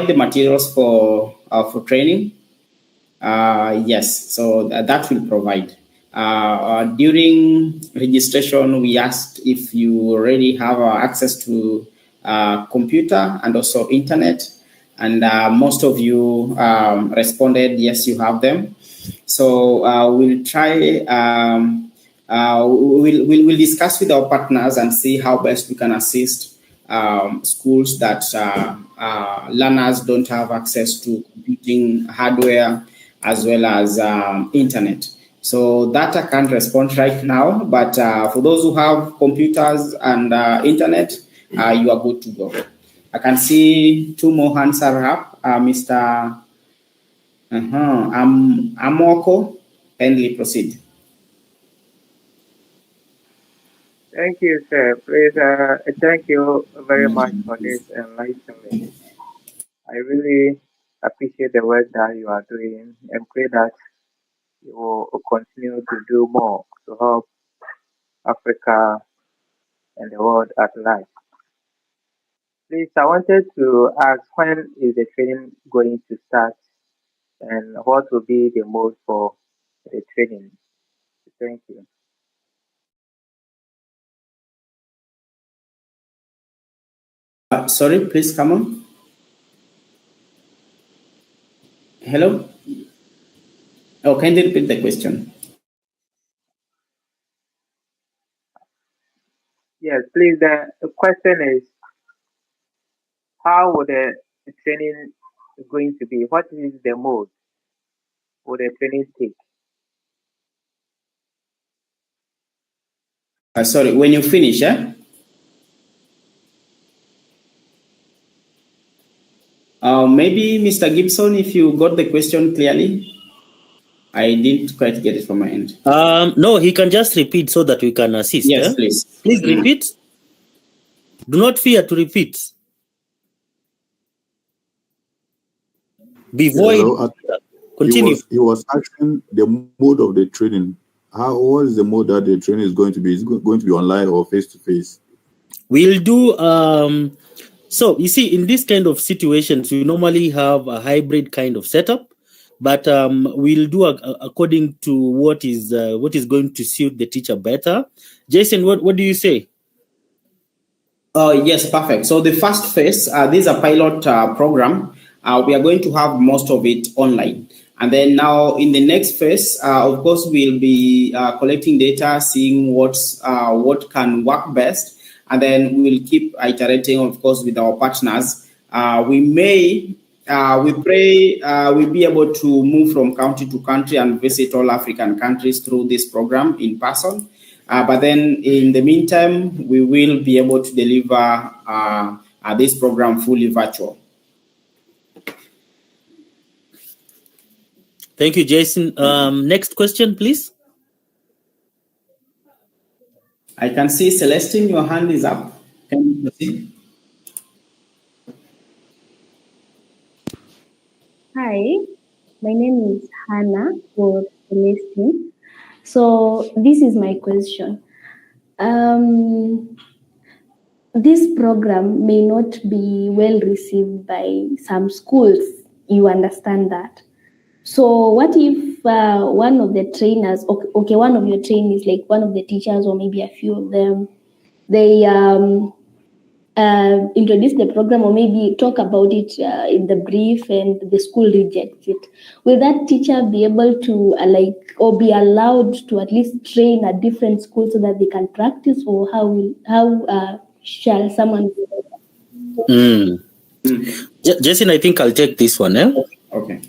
the materials for training. Yes, so that will provide. During registration, we asked if you already have access to computer and also internet, and most of you responded yes, you have them. So we'll try. We'll discuss with our partners and see how best we can assist schools that learners don't have access to computing hardware as well as internet. So that I can't respond right now, but for those who have computers and internet, you are good to go. I can see two more hands are up. Mr. Amoko, kindly proceed. Thank you, sir. Please, thank you very much for this enlightenment. I really appreciate the work that you are doing and pray that you will continue to do more to help Africa and the world at large. Please, I wanted to ask, when is the training going to start and what will be the mode for the training? Thank you. Sorry, please come on. Hello? Oh, can you repeat the question? Yes, please. The question is, how would the training going to be? What is the mode will the training take? Sorry, when you finish, eh? Maybe Mr. Gibson, if you got the question clearly. I didn't quite get it from my end. No, he can just repeat so that we can assist. Yes, please. Please repeat. Do not fear to repeat. Be void. Continue. He was asking the mode of the training. What is the mode that the training is going to be? Is it going to be online or face-to-face? We'll do so you see, in this kind of situations, we normally have a hybrid kind of setup, but we'll do according to what is going to suit the teacher better. Jason, what do you say? Yes, perfect. So the first phase, this is a pilot program. We are going to have most of it online. And then now in the next phase, of course, we'll be collecting data, seeing what can work best. And then we will keep iterating, of course, with our partners. We pray we'll be able to move from country to country and visit all African countries through this program in person. But then in the meantime, we will be able to deliver this program fully virtual. Thank you, Jason. Next question, please. I can see Celestine, your hand is up. Can you proceed? Hi, my name is Hannah for Celestine. So this is my question. This program may not be well received by some schools. You understand that. So what if one of the trainers, one of your trainees, like one of the teachers or maybe a few of them, they introduce the program or maybe talk about it in the brief and the school rejects it? Will that teacher be able to or be allowed to at least train a different school so that they can practice, or how shall someone do that? Jason, I think I'll take this one. Okay.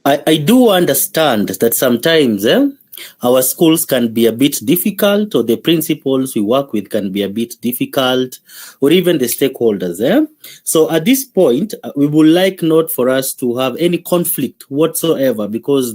I do understand that sometimes our schools can be a bit difficult, or the principals we work with can be a bit difficult, or even the stakeholders. So at this point, we would like not for us to have any conflict whatsoever, because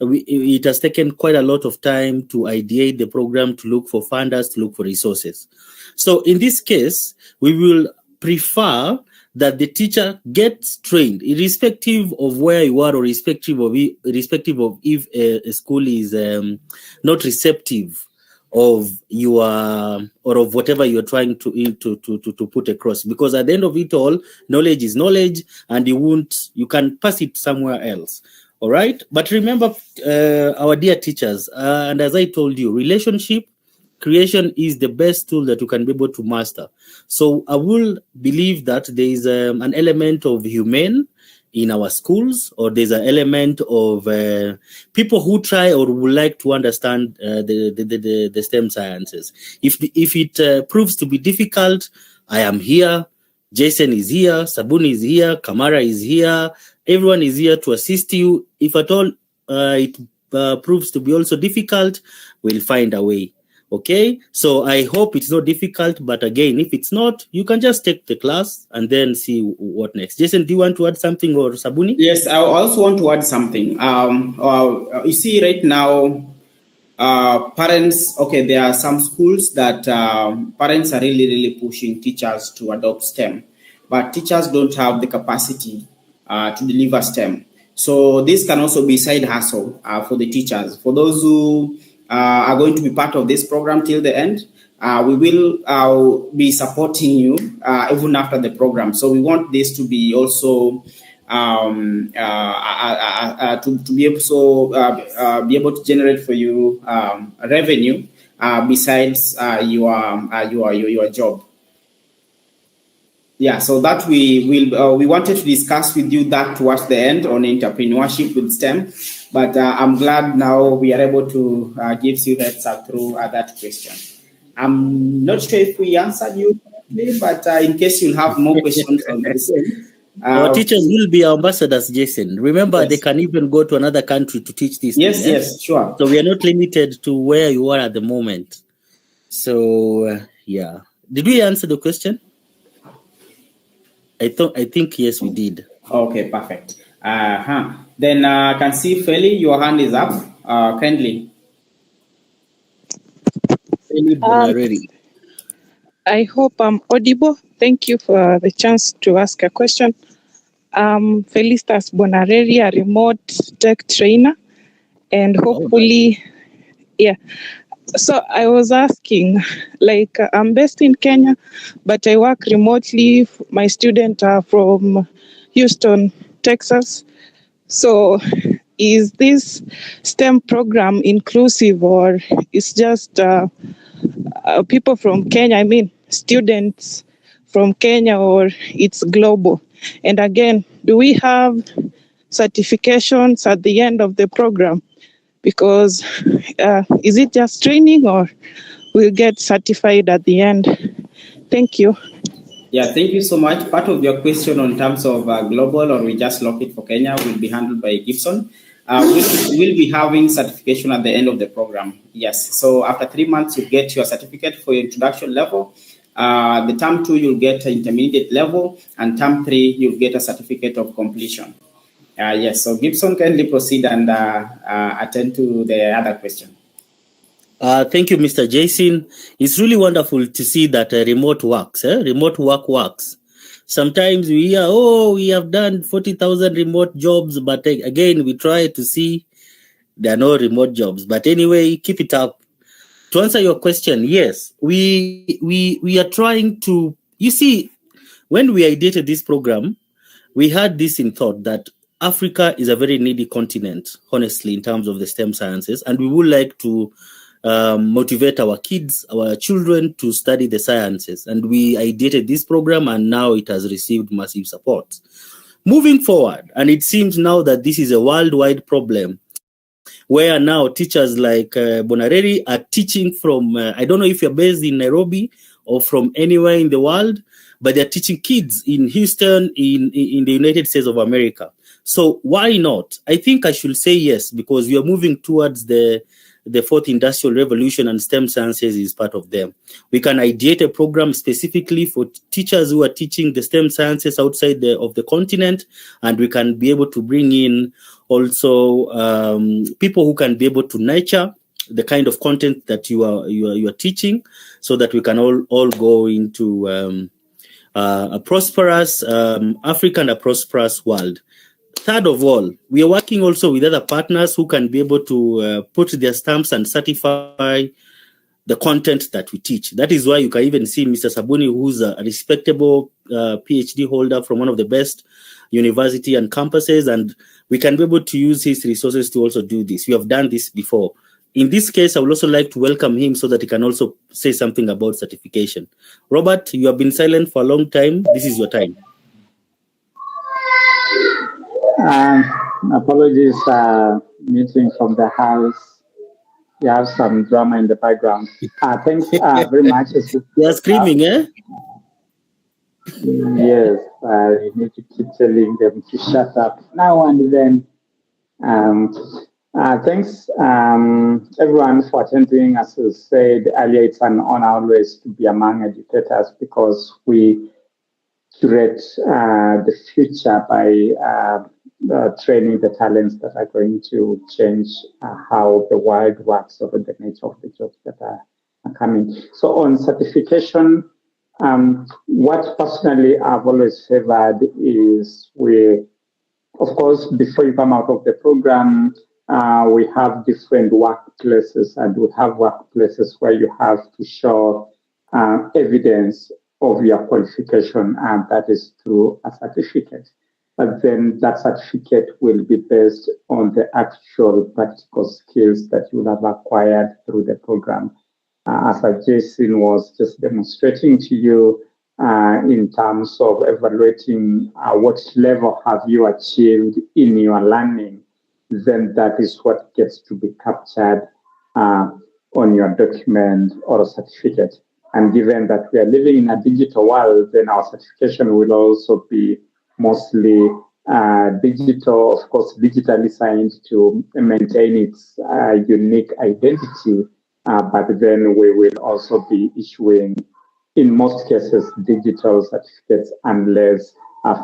it has taken quite a lot of time to ideate the program, to look for funders, to look for resources. So in this case, we will prefer that the teacher gets trained, irrespective of where you are, or irrespective of if a school is not receptive of your or of whatever you're trying to put across. Because at the end of it all, knowledge is knowledge, and you can pass it somewhere else. All right. But remember, our dear teachers, and as I told you, relationship creation is the best tool that you can be able to master. So I will believe that there is an element of humane in our schools, or there's an element of people who try or would like to understand the STEM sciences. If it proves to be difficult, I am here. Jason is here. Sabuni is here. Kamara is here. Everyone is here to assist you. If at all it proves to be also difficult, we'll find a way. Okay, so I hope it's not difficult, but again, if it's not, you can just take the class and then see what next. Jason, do you want to add something, or Sabuni? Yes, I also want to add something. You see right now, parents, okay, there are some schools that parents are really pushing teachers to adopt STEM, but teachers don't have the capacity to deliver STEM. So this can also be side hustle for the teachers. For those who are going to be part of this program till the end, we will be supporting you even after the program. So we want this to be also to be able to generate for you revenue besides your job. Yeah, so that we wanted to discuss with you that towards the end on entrepreneurship with STEM, but I'm glad now we are able to give you heads up through that question. I'm not sure if we answered you correctly, but in case you have more questions on this. Our teachers will be our ambassadors, Jason. Remember, yes. They can even go to another country to teach this. Yes, yes, sure. So we are not limited to where you are at the moment. So, yeah. Did we answer the question? I think yes, we did. Okay, perfect. Then I can see Feli, your hand is up. Kindly. I hope I'm audible. Thank you for the chance to ask a question. Felicitas Bonareri, a remote tech trainer, and hopefully, yeah. So I was asking, like, I'm based in Kenya, but I work remotely. My students are from Houston, Texas. So is this STEM program inclusive, or it's just people from Kenya? I mean, students from Kenya, or it's global? And again, do we have certifications at the end of the program? Because is it just training, or we'll get certified at the end? Thank you. Yeah, thank you so much. Part of your question on terms of global, or we just lock it for Kenya, will be handled by Gibson. We'll be having certification at the end of the program. Yes. So after 3 months, you get your certificate for your introduction level. The term 2, you'll get an intermediate level, and term 3, you'll get a certificate of completion. Yes. So Gibson, kindly proceed and attend to the other question. Thank you, Mr. Jason. It's really wonderful to see that remote works. Remote work works. Sometimes we hear, we have done 40,000 remote jobs, but again, we try to see there are no remote jobs. But anyway, keep it up. To answer your question, yes, we are trying to. You see, when we ideated this program, we had this in thought that Africa is a very needy continent, honestly, in terms of the STEM sciences, and we would like to motivate our kids, our children, to study the sciences. And we ideated this program, and now it has received massive support. Moving forward, and it seems now that this is a worldwide problem, where now teachers like Bonareri are teaching from, I don't know if you're based in Nairobi or from anywhere in the world, but they're teaching kids in Houston, in the United States of America. So why not? I think I should say yes, because we are moving towards the the fourth industrial revolution, and STEM sciences is part of them. We can ideate a program specifically for teachers who are teaching the STEM sciences outside of the continent, and we can be able to bring in also people who can be able to nurture the kind of content that you are teaching, so that we can all go into a prosperous Africa and a prosperous world. Third of all, we are working also with other partners who can be able to put their stamps and certify the content that we teach. That is why you can even see Mr. Sabuni, who's a respectable PhD holder from one of the best university and campuses, and we can be able to use his resources to also do this. We have done this before. In this case, I would also like to welcome him so that he can also say something about certification. Robert, you have been silent for a long time. This is your time. Apologies, meeting from the house. You have some drama in the background. Thanks very much. You're screaming, eh? Yes, I need to keep telling them to shut up now and then. Thanks, everyone, for attending. As I said earlier, it's an honor always to be among educators, because we curate the future by training the talents that are going to change how the world works, or the nature of the jobs that are coming. So on certification, what personally I've always favored is of course, before you come out of the program, we have different workplaces, and we have workplaces where you have to show evidence of your qualification, and that is through a certificate. But then that certificate will be based on the actual practical skills that you have acquired through the program. As Jason was just demonstrating to you, in terms of evaluating what level have you achieved in your learning, then that is what gets to be captured on your document or certificate. And given that we are living in a digital world, then our certification will also be mostly digital, of course, digitally signed to maintain its unique identity. But then we will also be issuing, in most cases, digital certificates, unless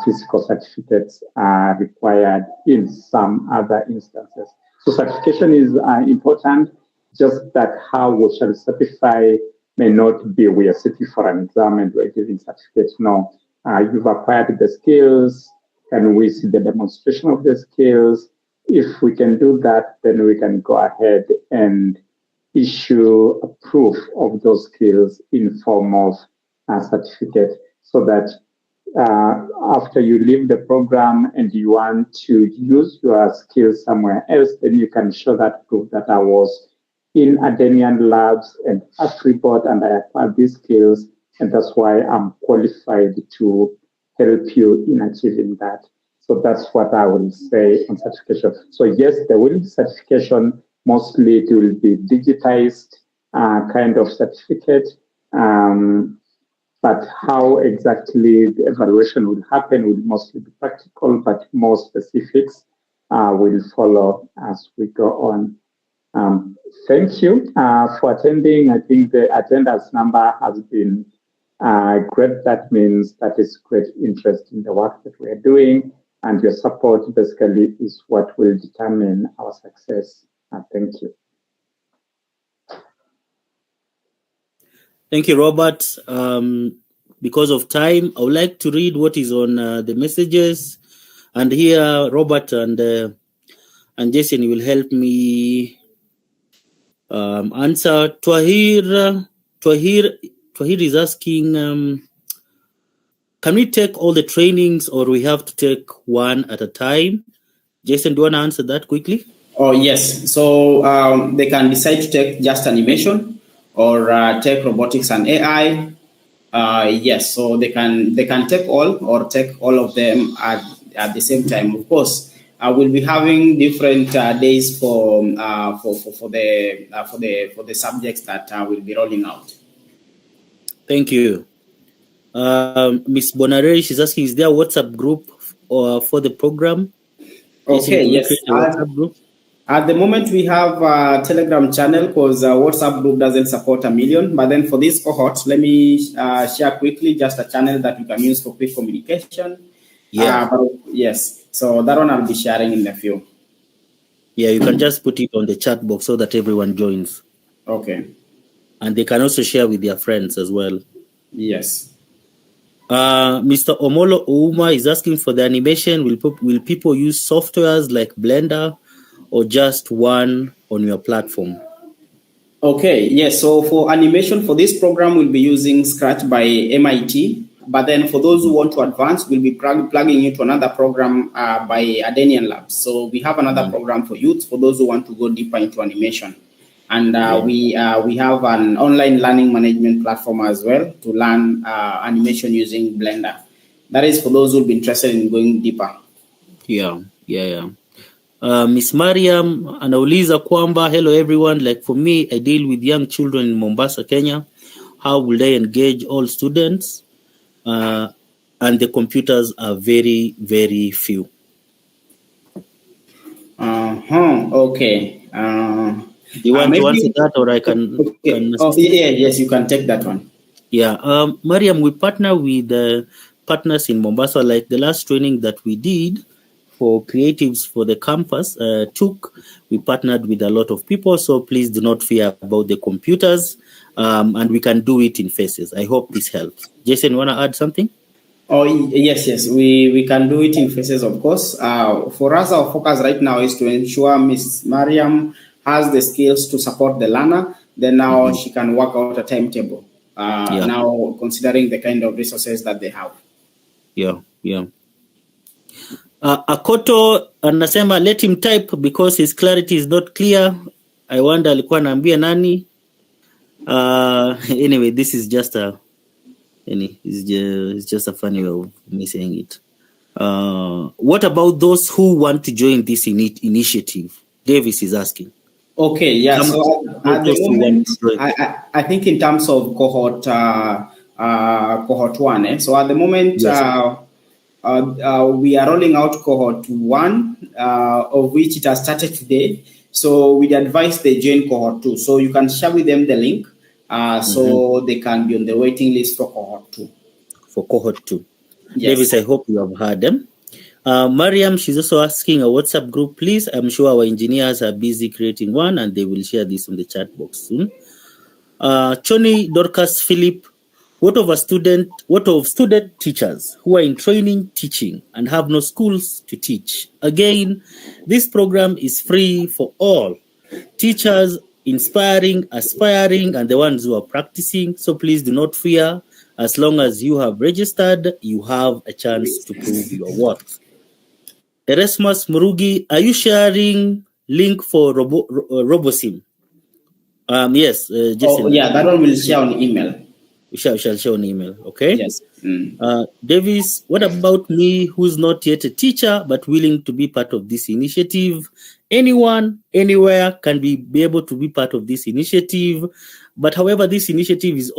physical certificates are required in some other instances. So certification is important, just that how we shall certify may not be we are sitting for an exam and we're giving certificates. No, you've acquired the skills, and we see the demonstration of the skills. If we can do that, then we can go ahead and issue a proof of those skills in form of a certificate, so that after you leave the program and you want to use your skills somewhere else, then you can show that proof that I was in Adenian Labs and AfriBot, and I acquired these skills, and that's why I'm qualified to help you in achieving that. So that's what I will say on certification. So yes, there will be certification. Mostly it will be digitized kind of certificate. But how exactly the evaluation will happen will mostly be practical, but more specifics will follow as we go on. Thank you for attending. I think the attendance number has been great. That means that is great interest in the work that we are doing, and your support basically is what will determine our success. Thank you. Thank you, Robert. Because of time, I would like to read what is on the messages, and here Robert and Jason will help me answer. Twahir is asking, can we take all the trainings, or we have to take one at a time? Jason, do you want to answer that quickly? Oh, yes. So they can decide to take just animation, or take robotics and AI. Yes, so they can take all, or take all of them at the same time. Of course, we'll be having different days for the subjects that we'll be rolling out. Thank you. Miss Bonare, she's asking, is there a WhatsApp group for the program? Okay, yes. WhatsApp group? At the moment, we have a Telegram channel because WhatsApp group doesn't support 1 million. But then for this cohort, let me share quickly just a channel that you can use for quick communication. Yeah. Yes. So that one I'll be sharing in a few. Yeah, you can just put it on the chat box so that everyone joins. Okay. And they can also share with their friends as well. Yes. Mr. Omolo Ouma is asking for the animation. Will people use softwares like Blender or just one on your platform? Okay, yes. So for animation for this program, we'll be using Scratch by MIT. But then for those who want to advance, we'll be plugging into another program by Adenian Labs. So we have another program for youth for those who want to go deeper into animation. And we have an online learning management platform as well to learn animation using Blender. That is for those who will be interested in going deeper. Yeah. Miss Mariam anauliza kwamba, hello everyone, like for me, I deal with young children in Mombasa, Kenya. How will they engage all students? And the computers are very, very few. Okay. Do you want to answer that, or I can? Okay. Yes, you can take that one. Yeah, Mariam, we partner with partners in Mombasa. Like the last training that we did for creatives for the campus we partnered with a lot of people. So please do not fear about the computers, and we can do it in phases. I hope this helps. Jason, you want to add something? Oh, yes. We can do it in phases, of course. For us, our focus right now is to ensure Ms. Mariam has the skills to support the learner. Then now she can work out a timetable. Now considering the kind of resources that they have. Yeah. Akoto anasema let him type because his clarity is not clear. I wonder alikuwa anaambia nani. Anyway, this is just it's just a funny way of me saying it. What about those who want to join this initiative? Davis is asking. Okay, yeah. So at the moment, I think in terms of cohort 1, so at the moment, we are rolling out cohort 1, of which it has started today. So we'd advise they join cohort 2. So you can share with them the link, so they can be on the waiting list for cohort 2. For cohort 2. Yes. Davis, I hope you have heard them. Mariam, she's also asking a WhatsApp group, please. I'm sure our engineers are busy creating one and they will share this on the chat box soon. Choni Dorcas Philip, what of student teachers who are in training teaching and have no schools to teach? Again, this program is free for all. Teachers, inspiring, aspiring, and the ones who are practicing. So please do not fear. As long as you have registered, you have a chance to prove your worth. Erasmus Murugi, are you sharing link for RoboSim? Yes. Jason, that one will share on email. We shall share on email, okay? Yes. Davis, what about me who's not yet a teacher but willing to be part of this initiative? Anyone, anywhere can be able to be part of this initiative. But however, this initiative is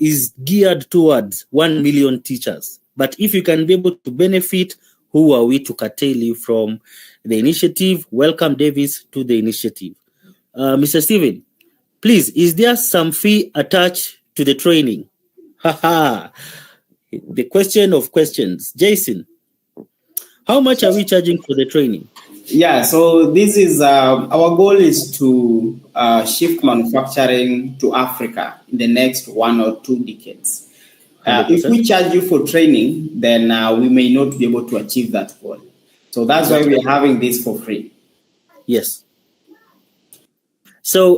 is geared towards 1 million teachers. But if you can be able to benefit, who are we to curtail you from the initiative? Welcome, Davis, to the initiative. Mr. Steven, please, is there some fee attached to the training? The question of questions. Jason, how much are we charging for the training? Yeah, so this is our goal is to shift manufacturing to Africa in the next 1 or 2 decades. If we charge you for training, then we may not be able to achieve that goal. So that's why we are having this for free. Yes. So,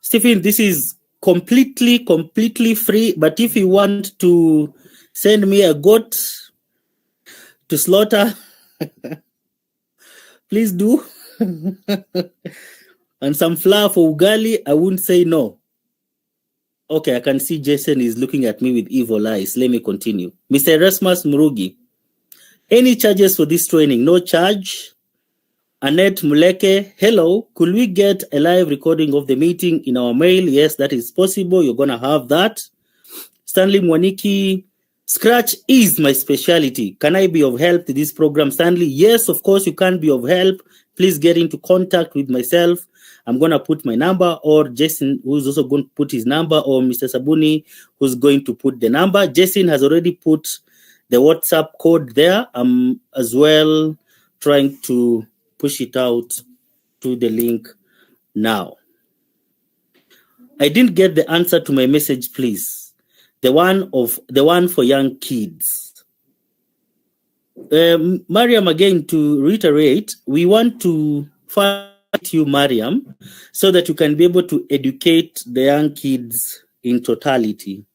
Stephen, this is completely free. But if you want to send me a goat to slaughter, please do. And some flour for ugali, I wouldn't say no. Okay, I can see Jason is looking at me with evil eyes. Let me continue. Mr. Erasmus Murugi, any charges for this training? No charge. Annette Muleke, hello. Could we get a live recording of the meeting in our mail? Yes, that is possible. You're going to have that. Stanley Mwaniki, Scratch is my specialty. Can I be of help to this program, Stanley? Yes, of course you can be of help. Please get into contact with myself. I'm going to put my number, or Jason, who's also going to put his number, or Mr. Sabuni, who's going to put the number. Jason has already put the WhatsApp code there. I'm as well trying to push it out to the link now. I didn't get the answer to my message, please. The one for young kids. Mariam, again, to reiterate, we want to find you, Mariam, so that you can be able to educate the young kids in totality.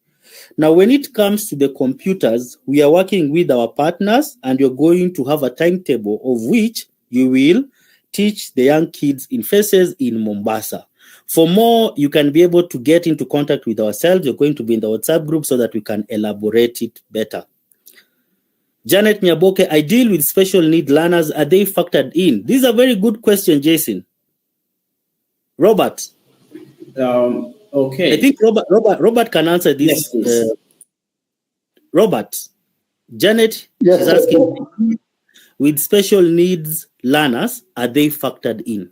Now, when it comes to the computers, we are working with our partners, and you're going to have a timetable of which you will teach the young kids in phases in Mombasa. For more, you can be able to get into contact with ourselves. You're going to be in the WhatsApp group so that we can elaborate it better. Janet Nyaboke, I deal with special need learners. Are they factored in? This is a very good question, Jason. Robert. Okay. I think Robert can answer this. Yes, Robert, Janet is asking, with special needs learners, are they factored in?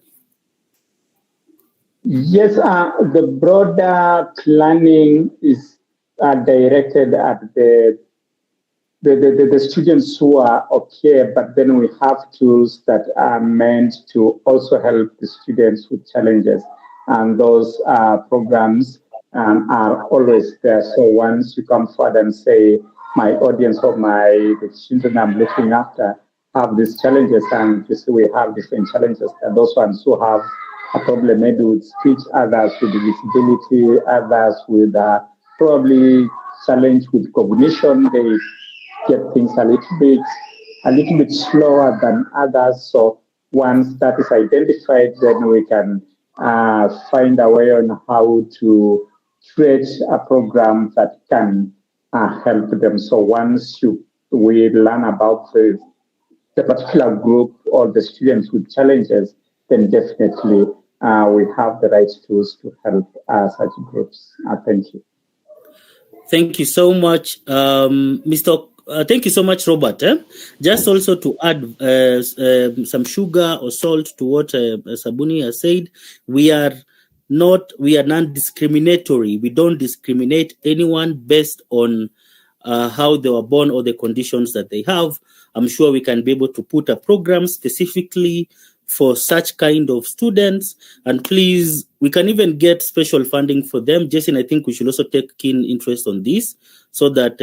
Yes, the broader planning is directed at the students who are okay, but then we have tools that are meant to also help the students with challenges. And those programs are always there. So once you come forward and say, my audience or the children I'm looking after have these challenges, and you see we have different challenges, and those ones who have a problem maybe with speech, others with disability, others with probably challenge with cognition, they get things a little bit slower than others. So once that is identified, then we can find a way on how to create a program that can help them. So once we learn about the particular group or the students with challenges, then definitely we have the right tools to help such groups. Thank you. Thank you so much, Mr. Thank you so much, Robert. Just also to add some sugar or salt to what Sabuni has said, we are non-discriminatory. We don't discriminate anyone based on how they were born or the conditions that they have. I'm sure we can be able to put a program specifically for such kind of students, and please, we can even get special funding for them. Jason, I think we should also take keen interest on this so that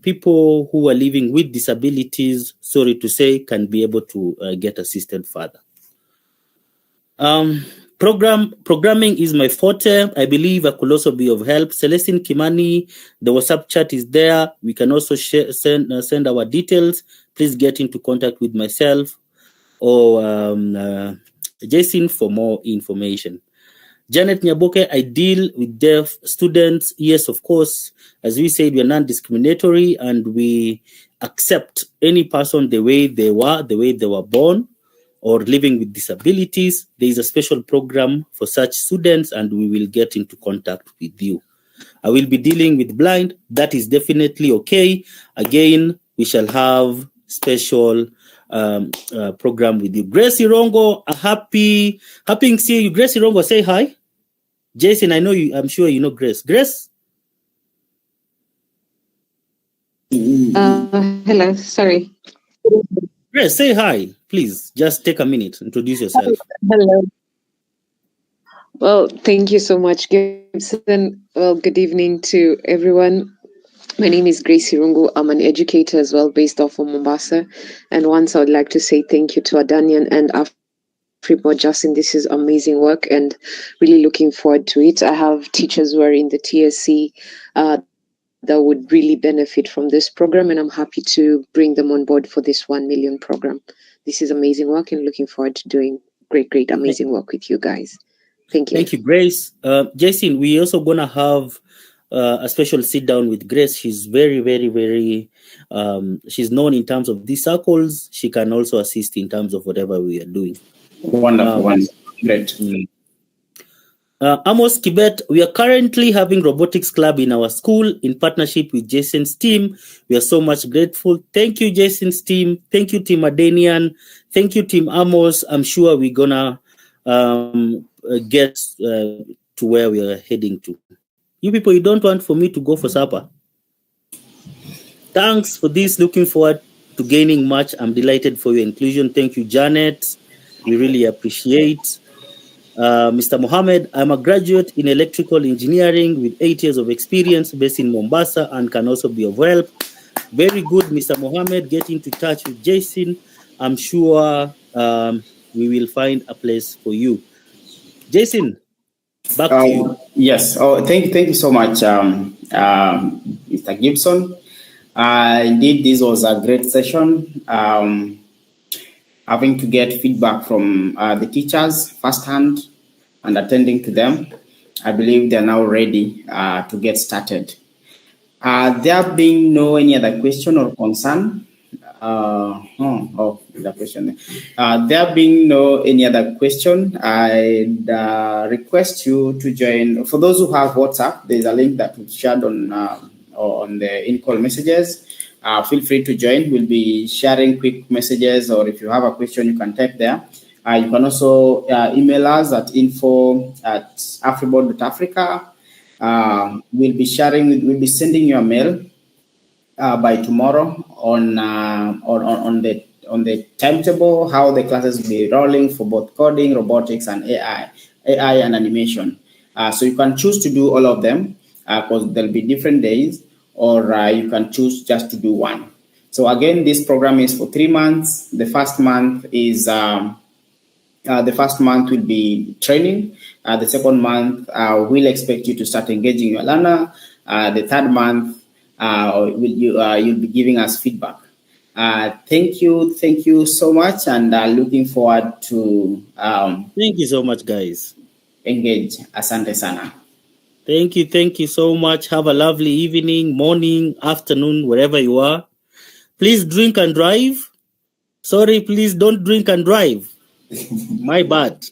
people who are living with disabilities, sorry to say, can be able to get assisted further. Programming is my forte. I believe I could also be of help. Celestine Kimani, the WhatsApp chat is there. We can also send our details. Please get into contact with myself or Jason for more information. Janet Nyaboke, I deal with deaf students. Yes, of course. As we said, we are non-discriminatory and we accept any person the way they were born or living with disabilities. There is a special program for such students and we will get into contact with you. I will be dealing with blind. That is definitely okay. Again, we shall have special program with you. Grace Irongo, happy seeing you. Grace Irongo, say hi. Jason, I know you. I'm sure you know Grace. Grace. Hello. Sorry. Grace, say hi, please. Just take a minute. Introduce yourself. Hello. Well, thank you so much, Gibson. Well, good evening to everyone. My name is Grace Irungu. I'm an educator as well, based off of Mombasa. And once I would like to say thank you to Adanian and Afribot Justin. This is amazing work and really looking forward to it. I have teachers who are in the TSC that would really benefit from this program, and I'm happy to bring them on board for this 1 million program. This is amazing work and looking forward to doing great, amazing work with you guys. Thank you. Thank you, Grace. Jason, we're also going to have a special sit down with Grace. She's very, she's known in terms of these circles. She can also assist in terms of whatever we are doing. Wonderful. Great. Amos Kibet, we are currently having robotics club in our school in partnership with Jason's team. We are so much grateful. Thank you, Jason's team. Thank you, Team Adenian. Thank you, Team Amos. I'm sure we're gonna get to where we are heading to. You people, you don't want for me to go for supper. Thanks for this. Looking forward to gaining much. I'm delighted for your inclusion. Thank you, Janet. We really appreciate. Mr. Mohammed, I'm a graduate in electrical engineering with 8 years of experience based in Mombasa and can also be of help. Very good, Mr. Mohammed. Get into touch with Jason. I'm sure we will find a place for you. Jason, back to you. Yes. Oh, thank you so much, Mr. Gibson. Indeed, this was a great session. Having to get feedback from the teachers firsthand and attending to them, I believe they're now ready to get started. There being no any other question or concern. The question. There being no any other question, I'd request you to join. For those who have WhatsApp, there's a link that was shared on the in-call messages. Feel free to join. We'll be sharing quick messages, or if you have a question, you can type there. You can also email us at info@afriboard.africa. We'll be sending you a mail by tomorrow on the timetable, how the classes will be rolling for both coding, robotics, and AI and animation. So you can choose to do all of them because there'll be different days, or you can choose just to do one. So again, this program is for 3 months. The first month is will be training. The second month we'll expect you to start engaging your learner. The third month you'll be giving us feedback. Thank you so much, and looking forward to thank you so much, guys. Engage. Asante sana. Thank you so much. Have a lovely evening, morning, afternoon, wherever you are. Please drink and drive. Sorry, please don't drink and drive. My bad.